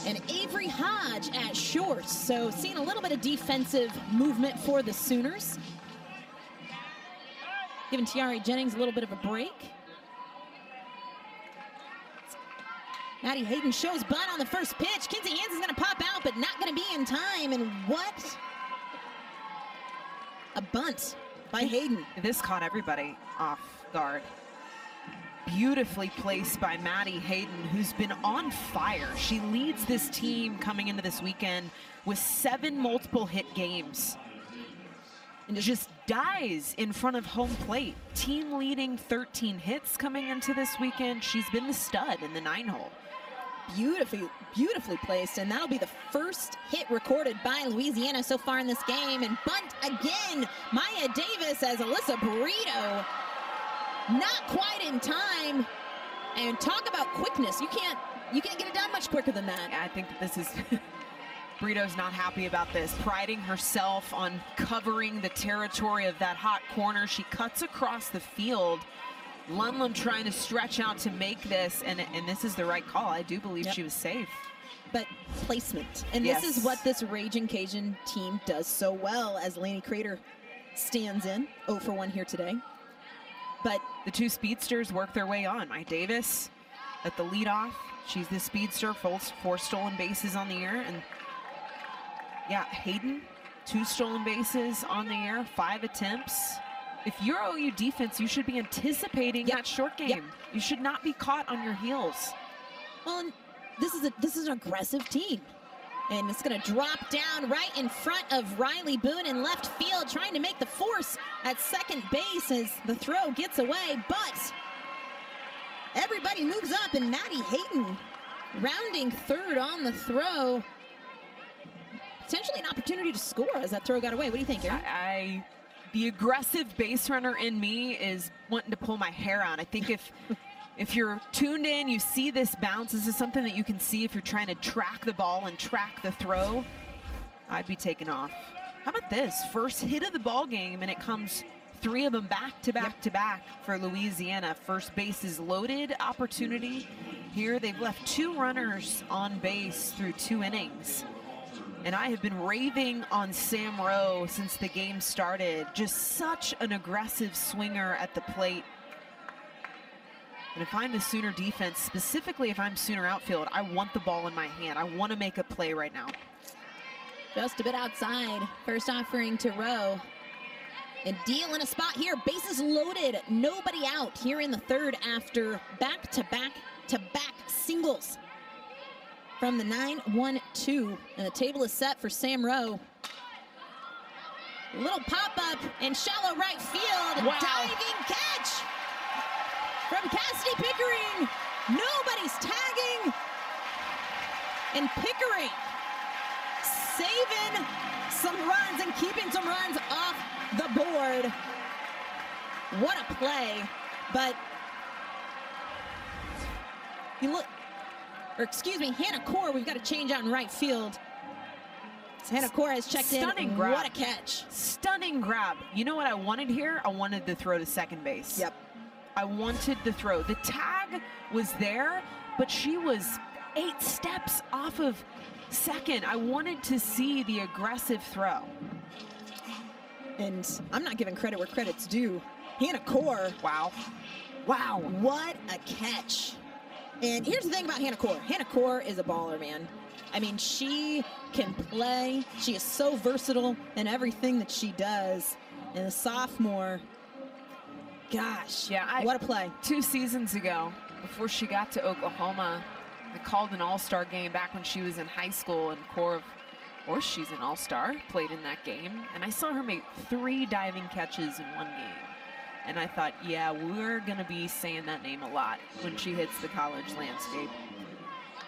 And Avery Hodge at short, so seeing a little bit of defensive movement for the Sooners. Giving Tiare Jennings a little bit of a break. Maddie Hayden shows bunt on the first pitch. Kinsey Hansen's gonna pop out, but not gonna be in time. And what a bunt by Hayden. This caught everybody off guard. Beautifully placed by Maddie Hayden, who's been on fire. She leads this team coming into this weekend with 7 multiple hit games. And just dies in front of home plate. Team leading 13 hits coming into this weekend. She's been the stud in the 9-hole. Beautifully placed, and that'll be the first hit recorded by Louisiana so far in this game. And bunt again, Maya Davis as Alyssa Burrito. Not quite in time. And talk about quickness. You can't get it done much quicker than that. Yeah, I think that this is Burrito's not happy about this. Priding herself on covering the territory of that hot corner. She cuts across the field. Ludlam trying to stretch out to make this, and this is the right call. I do believe she was safe. But placement. And this is what this Raging Cajun team does so well, as Lainey Crater stands in 0 for 1 here today. But the 2 speedsters work their way on. Maya Davis at the leadoff. She's the speedster, 4 stolen bases on the year. And yeah, Hayden, 2 stolen bases on the year, 5 attempts. If you're OU defense, you should be anticipating that short game. You should not be caught on your heels. Well, and this is an aggressive team. And it's going to drop down right in front of Riley Boone in left field, trying to make the force at second base as the throw gets away. But everybody moves up, and Maddie Hayden rounding 3rd on the throw. Potentially an opportunity to score as that throw got away. What do you think, Aaron? The aggressive base runner in me is wanting to pull my hair out. I think if you're tuned in, you see this bounce. This is something that you can see if you're trying to track the ball and track the throw. I'd be taken off. How about this? First hit of the ball game, and it comes 3 of them back to back to back for Louisiana. First base is loaded opportunity. Here they've left 2 runners on base through 2 innings. And I have been raving on Sam Rowe since the game started. Just such an aggressive swinger at the plate. And if I'm the Sooner defense, specifically if I'm Sooner outfield, I want the ball in my hand. I want to make a play right now. Just a bit outside. First offering to Rowe. And Deal in a spot here. Bases loaded. Nobody out here in the third after back-to-back singles from the 9-1-2. And the table is set for Sam Rowe. Little pop-up and shallow right field. Wow. Diving catch from Cassidy Pickering. Nobody's tagging. And Pickering saving some runs and keeping some runs off the board. What a play. But you look, or excuse me, Hannah Core, we've got to change out in right field. Hannah Core has checked in. Stunning grab. What a catch. Stunning grab. You know what I wanted here? I wanted the throw to second base. Yep. I wanted the throw. The tag was there, but she was 8 steps off of second. I wanted to see the aggressive throw. And I'm not giving credit where credit's due. Hannah Core. Wow. Wow, what a catch. And here's the thing about Hannah Core. Hannah Core is a baller, man. I mean, she can play. She is so versatile in everything that she does. And the sophomore, gosh, yeah, what a play. 2 seasons ago, before she got to Oklahoma, I called an all-star game back when she was in high school, and Core, of course, she's an all-star, played in that game. And I saw her make 3 diving catches in one game. And I thought, yeah, we're going to be saying that name a lot when she hits the college landscape.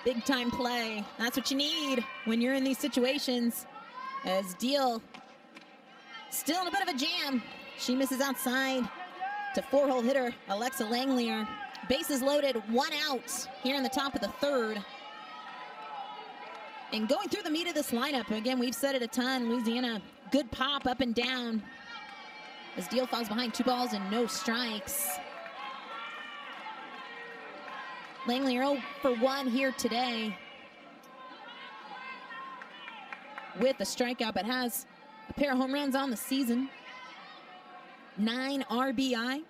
Big time play. That's what you need when you're in these situations. As Deal still in a bit of a jam. She misses outside to 4-hole hitter Alexa Langlier. Bases loaded, 1 out here in the top of the third. And going through the meat of this lineup, again, we've said it a ton. Louisiana, good pop up and down. As Deal falls behind 2 balls and no strikes. Langley 0 for 1 here today with a strikeout, but has a pair of home runs on the season. 9 RBI.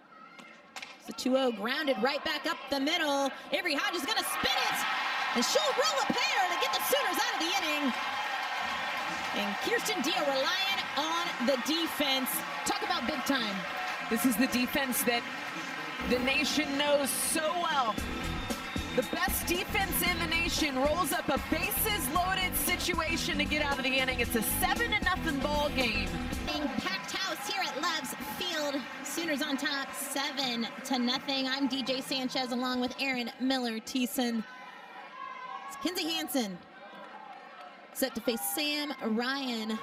It's a 2-0 grounded right back up the middle. Avery Hodges gonna spin it, and she'll roll a pair to get the Sooners out of the inning. And Kirsten Deal relying on the defense. Talk about big time. This is the defense that the nation knows so well. The best defense in the nation rolls up a bases-loaded situation to get out of the inning. It's a 7-0 ball game. Packed house here at Love's Field. Sooners on top, 7-0. I'm DJ Sanchez along with Aaron Miller-Thiessen. It's Kinsey Hansen set to face Sam Ryan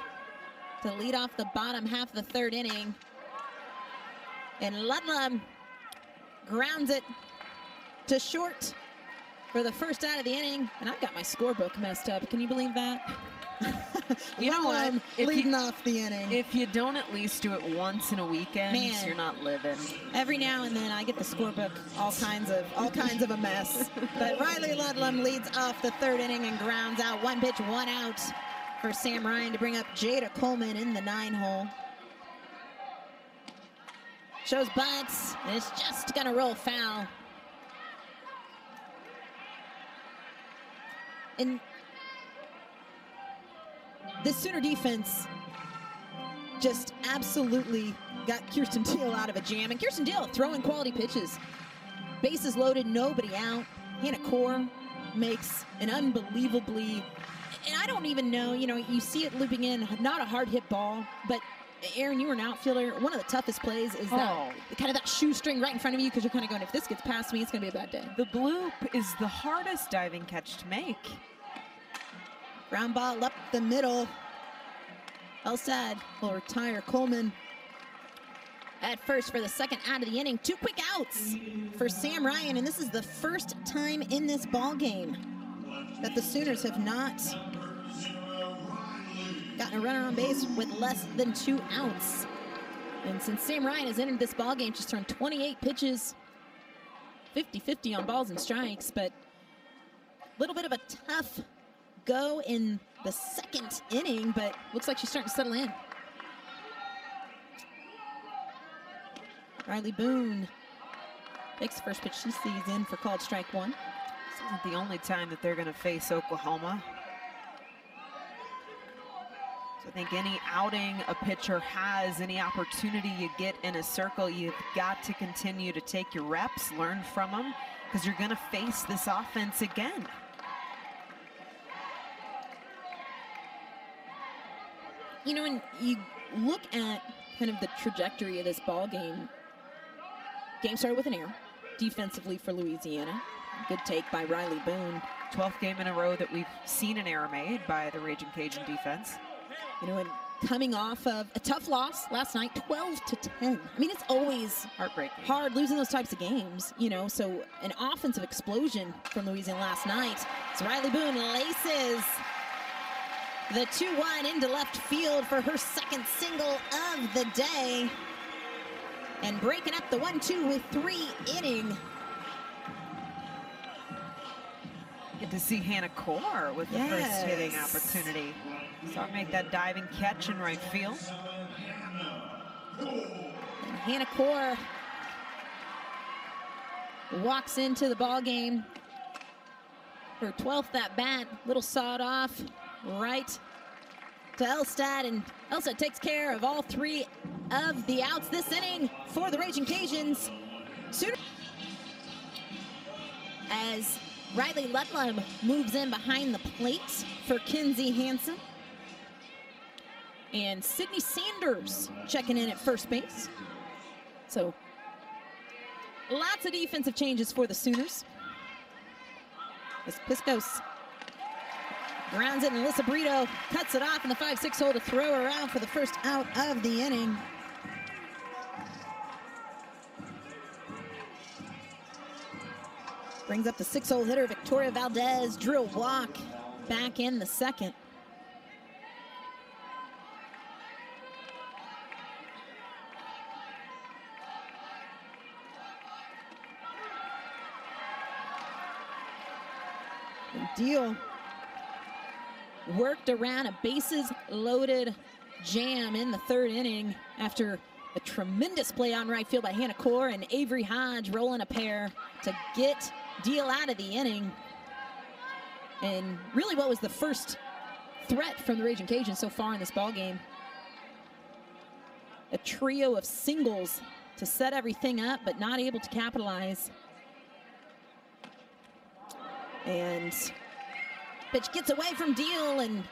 to lead off the bottom half of the third inning. And Ludlam grounds it to short for the first out of the inning. And I've got my scorebook messed up. Can you believe that? You know what? Leading off the inning. If you don't at least do it once in a weekend, Man. you're not living. Every now and then I get the scorebook all kinds of a mess. But Riley Ludlam leads off the third inning and grounds out. 1 pitch, 1 out for Sam Ryan to bring up Jada Coleman in the 9-hole. Shows butts, and it's just gonna roll foul. And this Sooner defense just absolutely got Kirsten Deal out of a jam. And Kirsten Deal throwing quality pitches. Bases loaded, nobody out. Hannah Core makes an unbelievably, and I don't even know, you see it looping in, not a hard hit ball, but Aaron, you were an outfielder. One of the toughest plays is that kind of that shoestring right in front of you, because you're kind of going, if this gets past me, it's going to be a bad day. The bloop is the hardest diving catch to make. Ground ball up the middle. Elsad will retire Coleman at first for the second out of the inning. 2 quick outs for Sam Ryan, and this is the first time in this ball game that the Sooners have not gotten a runner on base with less than 2 outs. And since Sam Ryan has entered this ball game, she's thrown 28 pitches, 50-50 on balls and strikes, but little bit of a tough go in the second inning, but looks like she's starting to settle in. Riley Boone takes the first pitch she sees in for called strike one. This isn't the only time that they're going to face Oklahoma. So I think any outing a pitcher has, any opportunity you get in a circle, you've got to continue to take your reps, learn from them, because you're going to face this offense again. You know, when you look at kind of the trajectory of this ball game, game started with an error defensively for Louisiana. Good take by Riley Boone. 12th game in a row that we've seen an error made by the Raging Cajun defense. You know, and coming off of a tough loss last night, 12-10. I mean, it's always heartbreaking, hard losing those types of games, you know, so an offensive explosion from Louisiana last night. So Riley Boone laces the 2-1 into left field for her second single of the day. And breaking up the 1-2 with 3 inning. Get to see Hannah Core with the first hitting opportunity. Saw her make that diving catch in right field. And Hannah Core walks into the ball game. Her 12th at bat, little sawed off right to Elstad, and Elstad takes care of all 3 of the outs this inning for the Raging Cajuns. Sooner as Riley Ludlam moves in behind the plate for Kinsey Hansen. And Sydney Sanders checking in at first base. So lots of defensive changes for the Sooners. As Piscos grounds it, and Alyssa Brito cuts it off in the 5-6 hole to throw her out for the first out of the inning. Brings up the 6-hole hitter, Victoria Valdez, drew a walk back in the second. And Deal worked around a bases loaded jam in the third inning after a tremendous play on right field by Hannah Core and Avery Hodge rolling a pair to get Deal out of the inning. And really what was the first threat from the Raging Cajuns so far in this ball game. A trio of singles to set everything up, but not able to capitalize. And pitch gets away from Deal and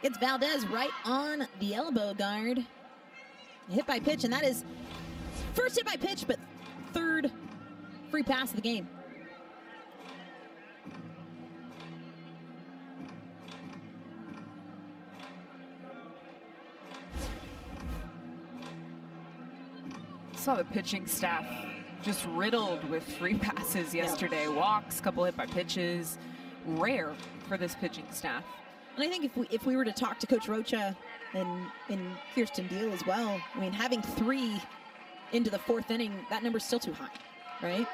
gets Valdez right on the elbow guard. Hit by pitch, and that is first hit by pitch, but third free pass of the game. Saw the pitching staff just riddled with free passes yesterday. Walks, couple hit by pitches. Rare for this pitching staff. And I think if we were to talk to Coach Rocha and Kirsten Deal as well, I mean, having 3 into the 4th inning, that number's still too high, right?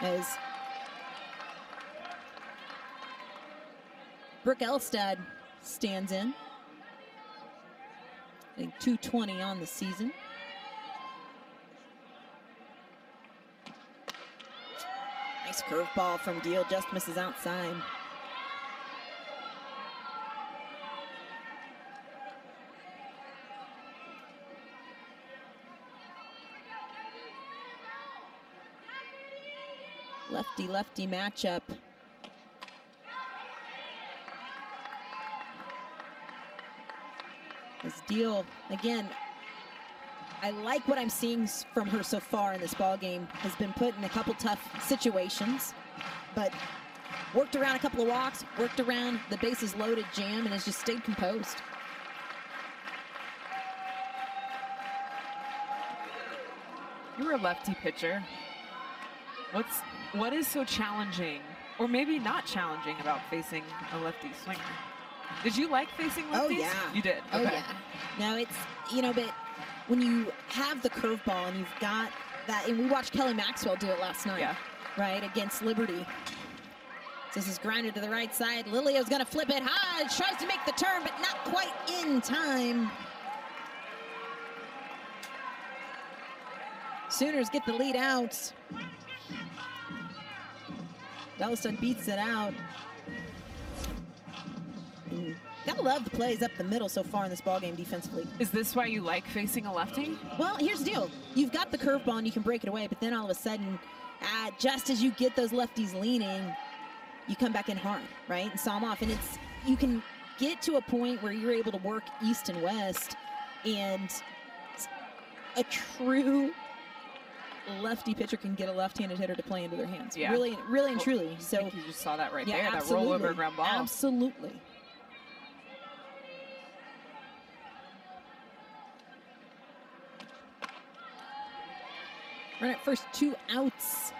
As Brooke Elstad stands in. I think 220 on the season. Nice curveball from Deal, just misses outside. Lefty-lefty matchup. As Deal, again, I like what I'm seeing from her so far in this ball game. Has been put in a couple tough situations, but worked around a couple of walks, worked around the bases loaded jam, and has just stayed composed. You're a lefty pitcher. What is so challenging, or maybe not challenging, about facing a lefty swinger? Did you like facing lefties? Oh yeah, you did. Oh okay. yeah. No, it's, you know, but when you have the curveball and you've got that, and we watched Kelly Maxwell do it last night. Yeah. right, against Liberty. This is grounded to the right side. Lilio's going to flip it high. Tries to make the turn, but not quite in time. Sooners get the lead out. Delastad beats it out. Gotta love the plays up the middle so far in this ballgame defensively. Is this why you like facing a lefty? Well, here's the deal. You've got the curveball and you can break it away, but then all of a sudden, just as you get those lefties leaning, you come back in hard, right, and saw them off. And you can get to a point where you're able to work east and west, and a true lefty pitcher can get a left-handed hitter to play into their hands. Yeah. Really and truly. So I think you just saw that right yeah, there, absolutely. that rollover ground ball. Absolutely. Run at first, 2 outs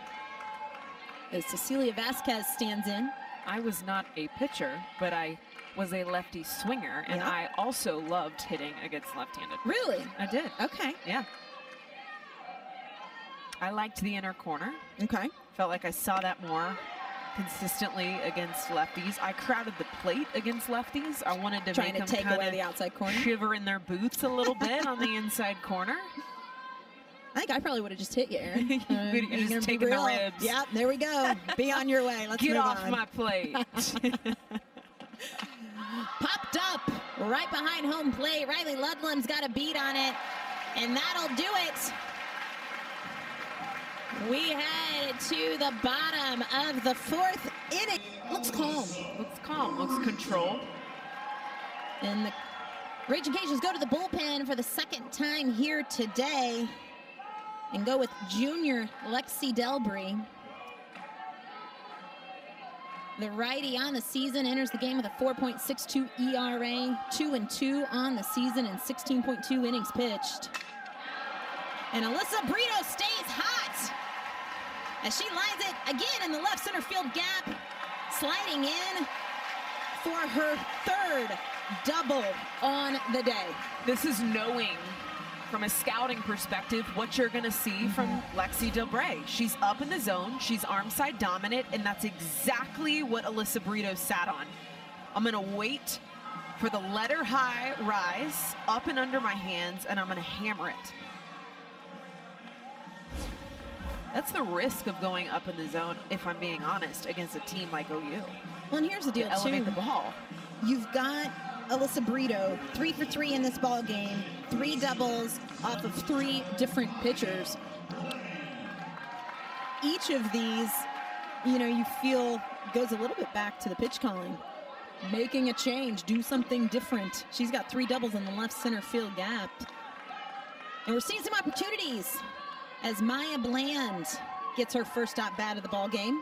as Cecilia Vasquez stands in. I was not a pitcher, but I was a lefty swinger, and I also loved hitting against left-handed. Really? I did. Okay. Yeah. I liked the inner corner. Okay. Felt like I saw that more consistently against lefties. I crowded the plate against lefties. I wanted to trying make to them take away the outside corner. Shiver in their boots a little bit on the inside corner. I think I probably would have just hit you, Aaron. You're just taking the ribs. Yep, there we go. Be on your way. Let's Get move off on. my plate. Popped up right behind home plate. Riley Ludlam's got a beat on it, and that'll do it. We head to the bottom of the 4th inning. Looks calm. Looks calm. Looks controlled. And the Raging Cajuns go to the bullpen for the 2nd time here today and go with junior Lexi Delbry. The righty on the season enters the game with a 4.62 ERA, 2-2 on the season, and 16.2 innings pitched. And Alyssa Brito stays hot as she lines it again in the left center field gap, sliding in for her 3rd double on the day. This is knowing from a scouting perspective what you're going to see from Lexi Delbray. She's up in the zone, she's arm side dominant, and that's exactly what Alyssa Brito sat on. I'm going to wait for the letter high rise up and under my hands, and I'm going to hammer it. That's the risk of going up in the zone, if I'm being honest, against a team like OU. Well, and here's the deal, elevate the ball. You've got Alyssa Brito, 3 for 3 in this ball game, 3 doubles off of 3 different pitchers. Each of these, you feel goes a little bit back to the pitch calling. Making a change, do something different. She's got 3 doubles in the left center field gap. And we're seeing some opportunities as Maya Bland gets her first at bat of the ball game.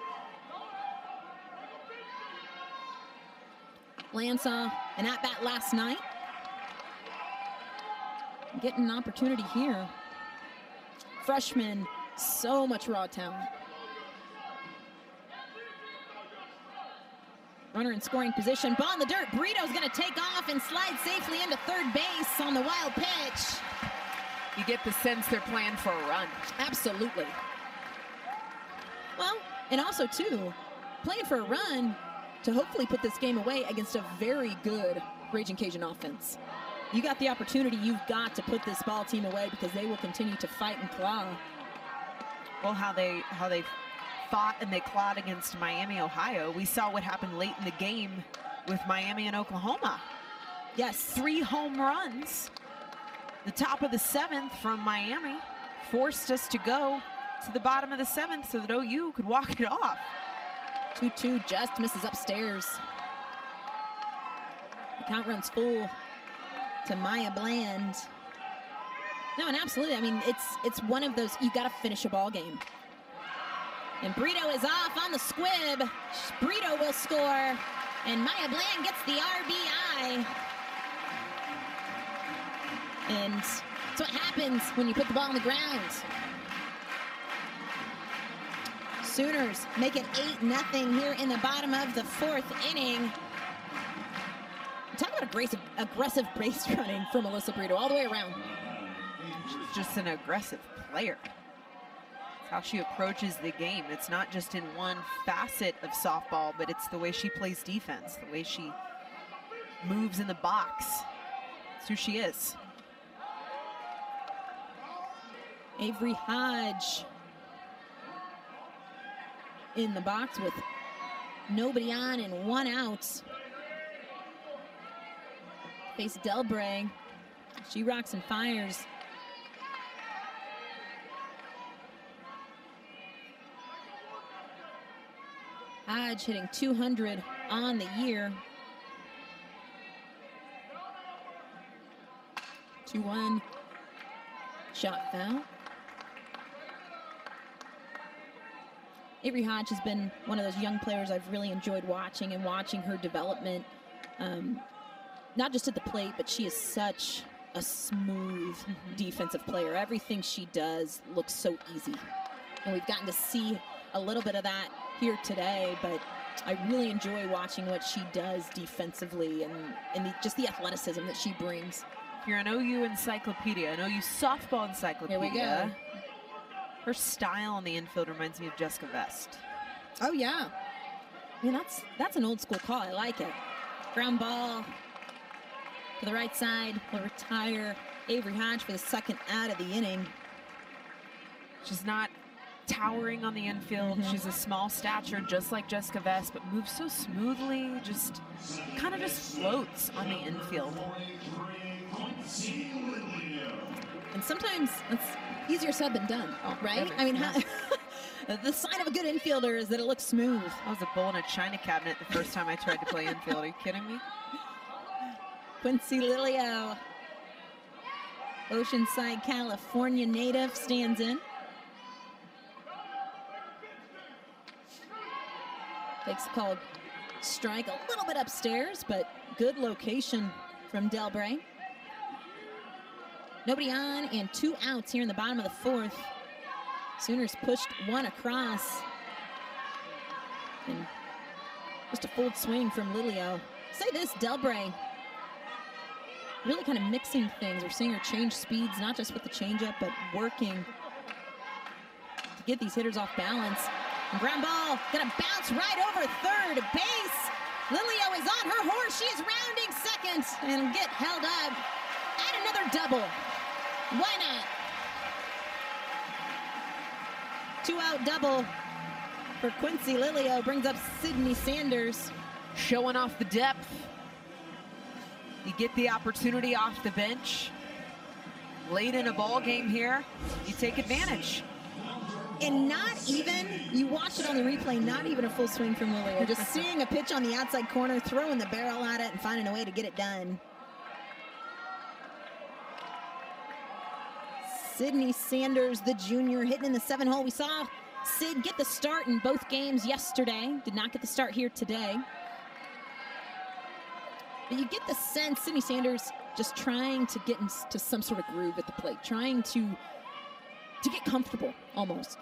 Bland saw an at-bat last night. Getting an opportunity here. Freshman, so much raw talent. Runner in scoring position, ball in the dirt. Brito's gonna take off and slide safely into third base on the wild pitch. You get the sense they're playing for a run. Absolutely. Well, and also too, playing for a run to hopefully put this game away against a very good Raging Cajun offense. You got the opportunity, you've got to put this ball team away because they will continue to fight and claw. Well, how they fought and they clawed against Miami, Ohio. We saw what happened late in the game with Miami and Oklahoma. Yes. 3 home runs. The top of the 7th from Miami forced us to go to the bottom of the 7th so that OU could walk it off. 2-2 just misses upstairs. The count runs full to Maya Bland. No, and absolutely, I mean, it's one of those, you got to finish a ball game. And Brito is off on the squib. Brito will score, and Maya Bland gets the RBI. And that's what happens when you put the ball on the ground. Sooners make it 8-0 here in the bottom of the 4th inning. Talk about aggressive base running from Alyssa Brito all the way around. She's just an aggressive player. how she approaches the game. It's not just in one facet of softball, but it's the way she plays defense, the way she moves in the box. It's who she is. Avery Hodge in the box with nobody on and 1 out. Face Delbray. She rocks and fires. Hodge hitting 200 on the year. 2-1 shot foul. Avery Hodge has been one of those young players I've really enjoyed watching her development. Not just at the plate, but she is such a smooth defensive player. Everything she does looks so easy. And we've gotten to see a little bit of that here today, but I really enjoy watching what she does defensively and just the athleticism that she brings. If you're an OU encyclopedia, an OU softball encyclopedia, Here we go. Her style on the infield reminds me of Jessica Vest. Oh, yeah. I mean, that's an old school call. I like it. Ground ball to the right side. Will retire Avery Hodge for the second out of the inning. She's not towering on the infield. She's a small stature, just like Jessica Vest, but moves so smoothly, just kind of just floats on the infield. And sometimes it's easier said than done, right? I mean, the sign of a good infielder is that it looks smooth. I was a bull in a china cabinet the first time I tried to play infield. Are you kidding me? Quincy Lilio, Oceanside, California native, stands in. Takes a called strike a little bit upstairs, but good location from Delbray. Nobody on and 2 outs here in the bottom of the 4th. Sooners pushed 1 across. And just a full swing from Lilio. Say this, Delbray really kind of mixing things. We're seeing her change speeds, not just with the changeup, but working to get these hitters off balance. And ground ball, gonna bounce right over third base. Lilio is on her horse. She is rounding second and get held up. Add another double. Why not? 2-out double for Quincy Lilio brings up Sydney Sanders. Showing off the depth. You get the opportunity off the bench. Late in a ball game here, you take advantage. And not even, you watch it on the replay, not even a full swing from Lilio. Just seeing a pitch on the outside corner, throwing the barrel at it and finding a way to get it done. Sydney Sanders, the junior, hitting in the 7-hole. We saw Sid get the start in both games yesterday. Did not get the start here today. But you get the sense Sydney Sanders just trying to get into some sort of groove at the plate, trying to get comfortable, almost.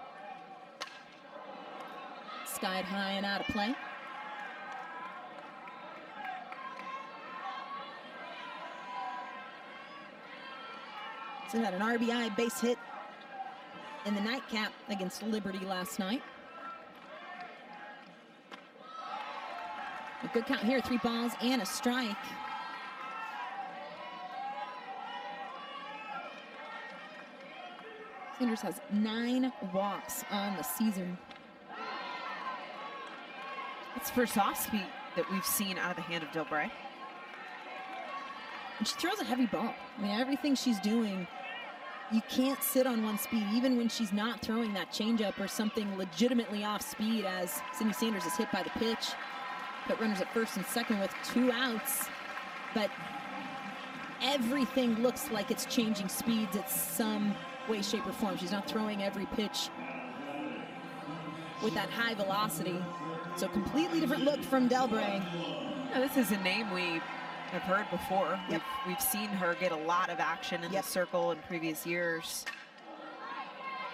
Skied high and out of play. So had an RBI base hit in the nightcap against Liberty last night. A good count here, 3 balls and a strike. Sanders has 9 walks on the season. It's first off speed that we've seen out of the hand of Delbray. And she throws a heavy ball. I mean, everything she's doing, you can't sit on one speed, even when she's not throwing that changeup or something legitimately off speed, as Sydney Sanders is hit by the pitch. Put runners at first and second with 2 outs. But everything looks like it's changing speeds at some way, shape, or form. She's not throwing every pitch with that high velocity. So completely different look from Delbray. Yeah, this is a name we have heard before. Yep. We've seen her get a lot of action in the circle in previous years.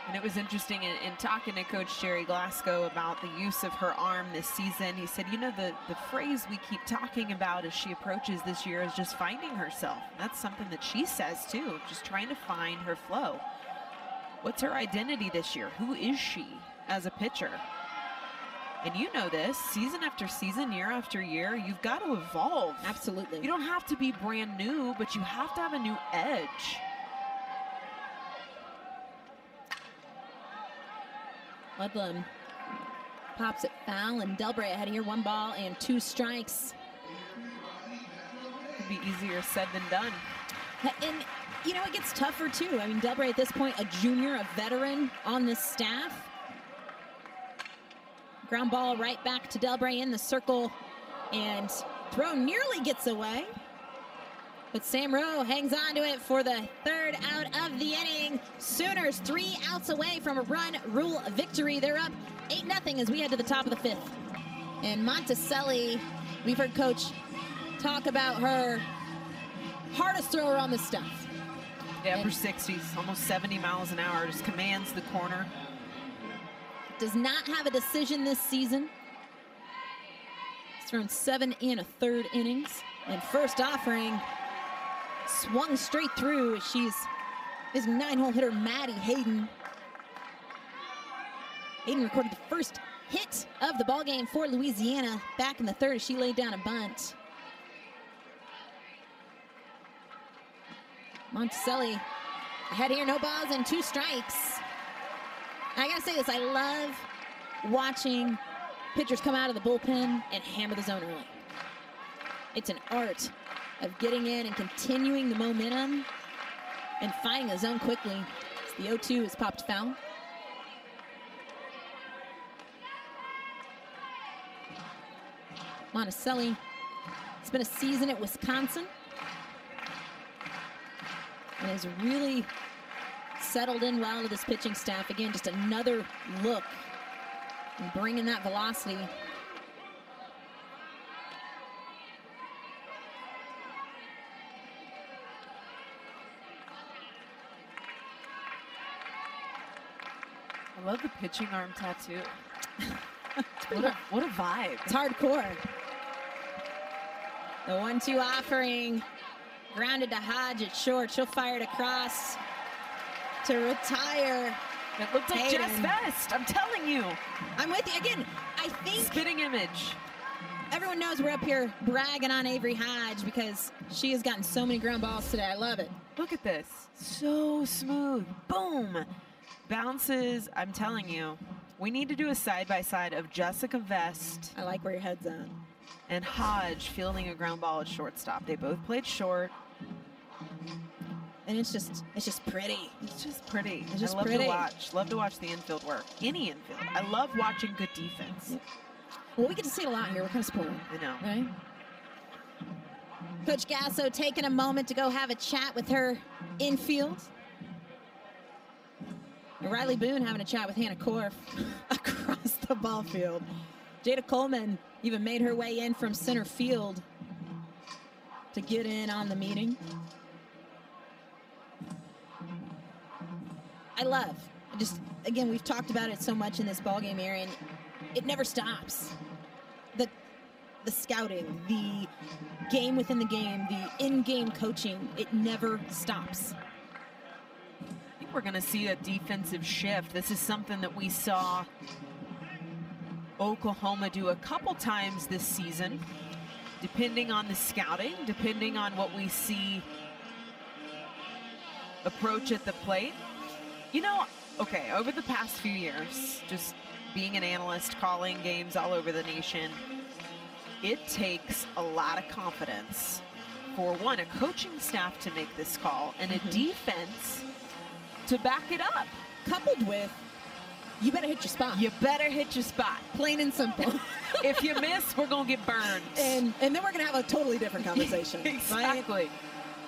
And it was interesting in talking to Coach Jerry Glasgow about the use of her arm this season. He said, you know, the phrase we keep talking about as she approaches this year is just finding herself. That's something that she says too, just trying to find her flow. What's her identity this year? Who is she as a pitcher? And you know this, season after season, year after year, you've got to evolve. Absolutely. You don't have to be brand new, but you have to have a new edge. Ludlam pops it foul, and Delbray ahead here, 1 ball and 2 strikes. Could be easier said than done. And, you know, it gets tougher, too. I mean, Delbray at this point, a junior, a veteran on this staff. Ground ball right back to Delbray in the circle, and throw nearly gets away. But Sam Rowe hangs on to it for the 3rd out of the inning. Sooners 3 outs away from a run rule victory. They're up 8-0 as we head to the top of the 5th. And Monticelli, we've heard Coach talk about her hardest thrower on the stuff. Yeah, upper 60s, almost 70 miles an hour, just commands the corner. Does not have a decision this season. He's thrown 7 1/3 innings. And first offering swung straight through as she's his 9-hole hitter, Maddie Hayden. Hayden recorded the first hit of the ballgame for Louisiana back in the 3rd as she laid down a bunt. Monticelli ahead here, no balls and 2 strikes. I gotta say this, I love watching pitchers come out of the bullpen and hammer the zone early. It's an art of getting in and continuing the momentum and finding the zone quickly. The 0-2 is popped foul. Monticelli, it's been a season at Wisconsin and has really settled in well to this pitching staff. Again, just another look and bringing that velocity. I love the pitching arm tattoo. what a vibe. It's hardcore. The 1-2 offering, grounded to Hodge at short. She'll fire it across to retire. It looked like Hayden. Jess Best, I'm telling you. I'm with you. Again, I think Spitting image. everyone knows we're up here bragging on Avery Hodge because she has gotten so many ground balls today. I love it. Look at this. So smooth. Boom. Bounces. I'm telling you, we need to do a side-by-side of Jessica Vest I like where your head's at. and Hodge fielding a ground ball at shortstop. They both played short. And it's just pretty. It's just pretty. It's just I love pretty. to watch. Love to watch the infield work. Any infield. I love watching good defense. Well, we get to see it a lot here. We're kind of spoiled, I know. right? Coach Gasso taking a moment to go have a chat with her infield. And Riley Boone having a chat with Hannah Korf across the ball field. Jada Coleman even made her way in from center field to get in on the meeting. Again, we've talked about it so much in this ballgame, Aaron. It never stops. The scouting, the game within the game, the in-game coaching, it never stops. I think we're going to see a defensive shift. This is something that we saw Oklahoma do a couple times this season, depending on the scouting, depending on what we see approach at the plate. You know, okay, over the past few years, just being an analyst, calling games all over the nation, it takes a lot of confidence for one, a coaching staff to make this call and a defense to back it up. Coupled with, you better hit your spot. You better hit your spot. Plain and simple. If you miss, we're going to get burned. And then we're going to have a totally different conversation. Exactly. Right?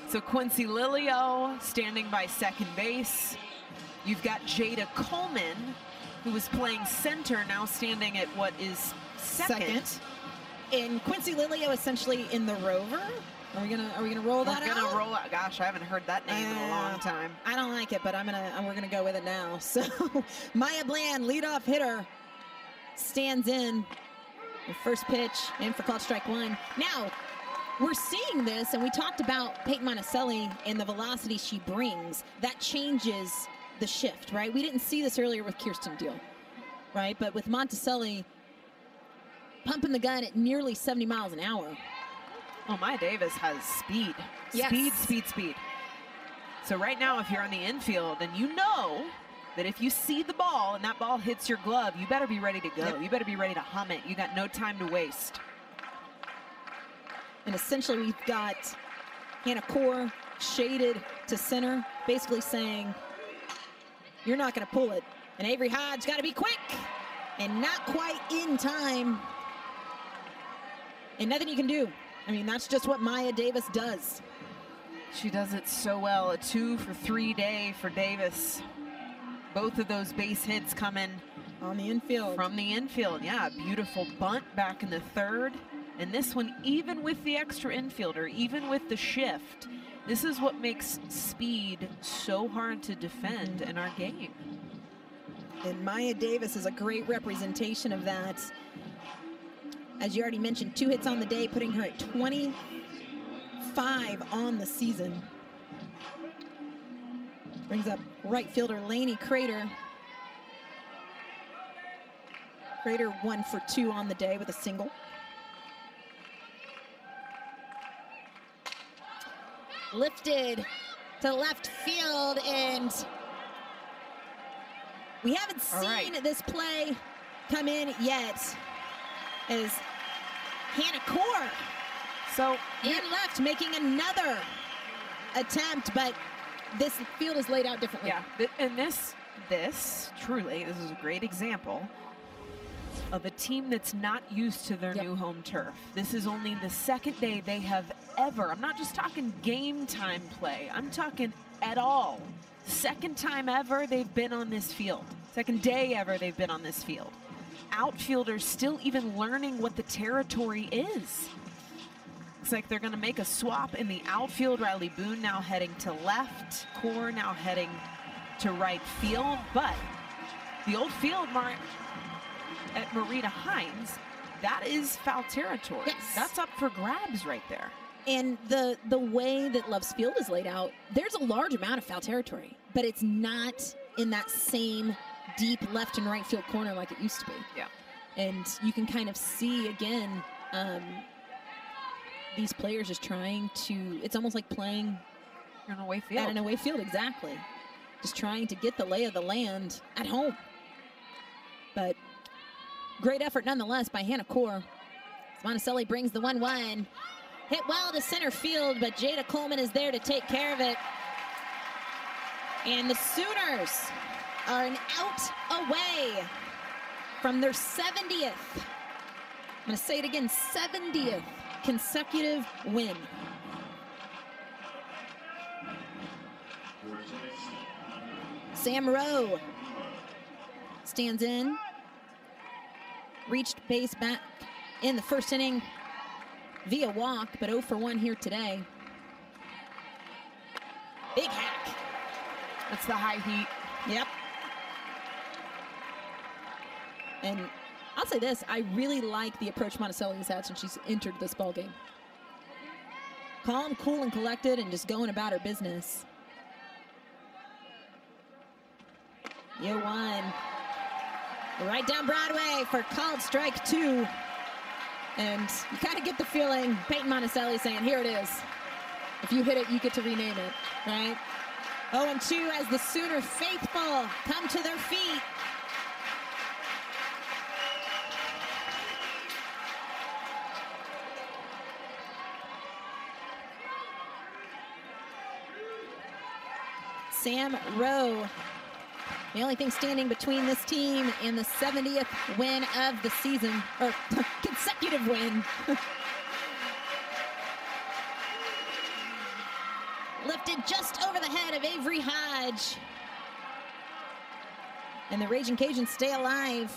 So Quincy Lilio standing by second base. You've got Jada Coleman, who was playing center, now standing at what is second. And Quincy Lilio essentially in the rover. Are we gonna roll that out? We're gonna roll out. Gosh, I haven't heard that name in a long time. I don't like it, but we're gonna go with it now. So Maya Bland, leadoff hitter, stands in. The first pitch in for called strike one. Now we're seeing this, and we talked about Peyton Monticelli and the velocity she brings. That changes the shift, right? We didn't see this earlier with Kirsten Deal, right? But with Monticelli pumping the gun at nearly 70 miles an hour. Well, Maya Davis has speed. Yes. Speed. So right now, if you're on the infield and you know that if you see the ball and that ball hits your glove, you better be ready to go. Yep. You better be ready to hum it. You got no time to waste. And essentially we've got Hannah Core shaded to center, basically saying, you're not going to pull it. And Avery Hodge got to be quick and not quite in time. And nothing you can do. I mean, that's just what Maya Davis does. She does it so well. A 2-for-3 day for Davis. Both of those base hits coming on the infield. From the infield, yeah. Beautiful bunt back in the third. And this one, even with the extra infielder, even with the shift, this is what makes speed so hard to defend in our game. And Maya Davis is a great representation of that. As you already mentioned, 2 hits on the day, putting her at 25 on the season. Brings up right fielder Lainey Crater. Crater 1 for 2 on the day with a single. Lifted to left field, and we haven't seen this play come in yet. As Hannah Core in left making another attempt, but this field is laid out differently. Yeah, and this truly, this is a great example of a team that's not used to their new home turf. This is only the second day they have ever, I'm not just talking game time play, I'm talking at all. Second time ever they've been on this field. Second day ever they've been on this field. Outfielders still even learning what the territory is. Looks like they're going to make a swap in the outfield. Riley Boone now heading to left. Core now heading to right field. But the old field at Marita Hines, that is foul territory. Yes. That's up for grabs right there. And the way that Love's Field is laid out, there's a large amount of foul territory, but it's not in that same deep left and right field corner like it used to be. Yeah. And you can kind of see again, these players just trying to, it's almost like playing an away field. At an away field, exactly. Just trying to get the lay of the land at home. But great effort nonetheless by Hannah Core. Monticelli brings the 1-1. Hit well to center field, but Jada Coleman is there to take care of it. And the Sooners are an out away from their 70th, I'm going to say it again, 70th consecutive win. Sam Rowe stands in, reached base back in the first inning via walk, but 0 for 1 here today. Big hack. That's the high heat. Yep. And I'll say this, I really like the approach Monticelli has had since she's entered this ball game. Calm, cool, and collected, and just going about her business. Year 1. Right down Broadway for called strike 2. And you kind of get the feeling Peyton Monticelli saying, here it is. If you hit it, you get to rename it, right? 0-2 as the Sooner faithful come to their feet. Sam Rowe, the only thing standing between this team and the 70th win of the season, or consecutive win. Lifted just over the head of Avery Hodge. And the Raging Cajuns stay alive.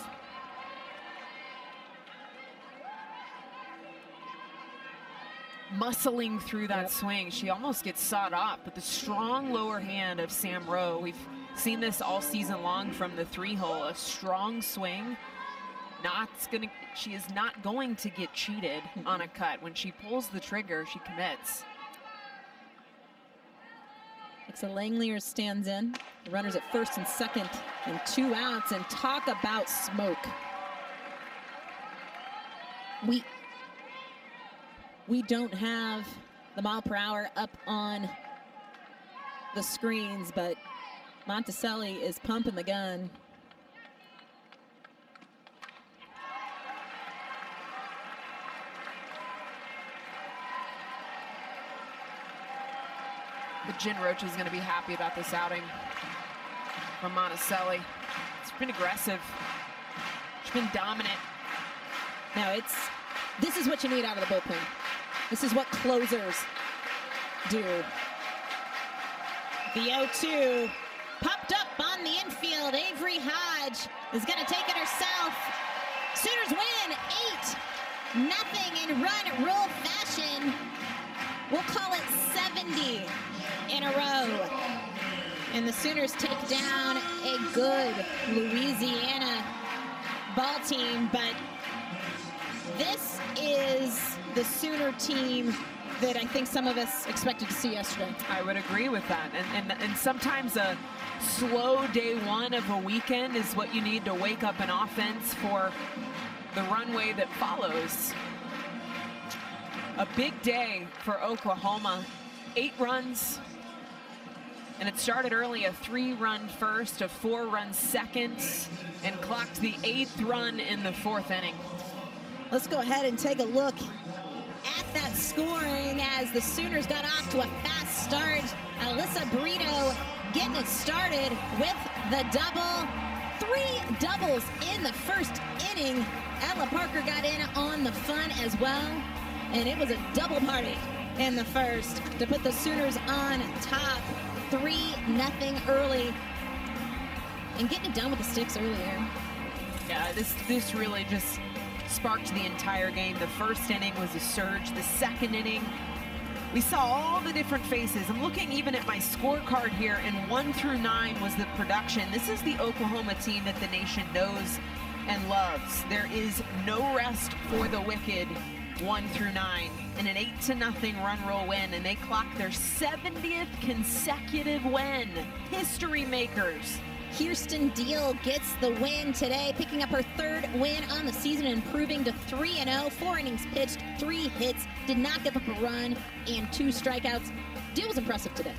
Muscling through that swing. She almost gets sawed off, but the strong lower hand of Sam Rowe, we've seen this all season long from the 3-hole, a strong swing. She is not going to get cheated on a cut. When she pulls the trigger, she commits. Alexa Langlier stands in. The runners at first and second and 2 outs, and talk about smoke. We don't have the mile per hour up on the screens, but Monticelli is pumping the gun. But Jen Roach is going to be happy about this outing from Monticelli. It's been aggressive. She's been dominant. Now this is what you need out of the bullpen. This is what closers do. The 0-2 popped up on the infield. Avery Hodge is going to take it herself. Sooners win 8-0 in run rule fashion. We'll call it 70 in a row. And the Sooners take down a good Louisiana ball team, but this is the Sooner team that I think some of us expected to see yesterday. I would agree with that. And sometimes a slow day one of a weekend is what you need to wake up an offense for the runway that follows. A big day for Oklahoma. 8 runs. And it started early, a 3-run first, a 4-run second, and clocked the 8th run in the 4th inning. Let's go ahead and take a look at that scoring as the Sooners got off to a fast start. Alyssa Brito getting it started with the double. 3 doubles in the first inning. Ella Parker got in on the fun as well. And it was a double party in the first to put the Sooners on top. 3-0 early. And getting it done with the sticks earlier. Yeah, this really just sparked the entire game. The first inning was a surge. The second inning, we saw all the different faces. I'm looking even at my scorecard here, and 1 through 9 was the production. This is the Oklahoma team that the nation knows and loves. There is no rest for the wicked. 1 through 9, and an 8-0 run roll win, and they clock their 70th consecutive win. History makers. Kirsten Deal gets the win today, picking up her 3rd win on the season, improving to 3-0. 4 innings pitched, 3 hits, did not give up a run, and 2 strikeouts. Deal was impressive today.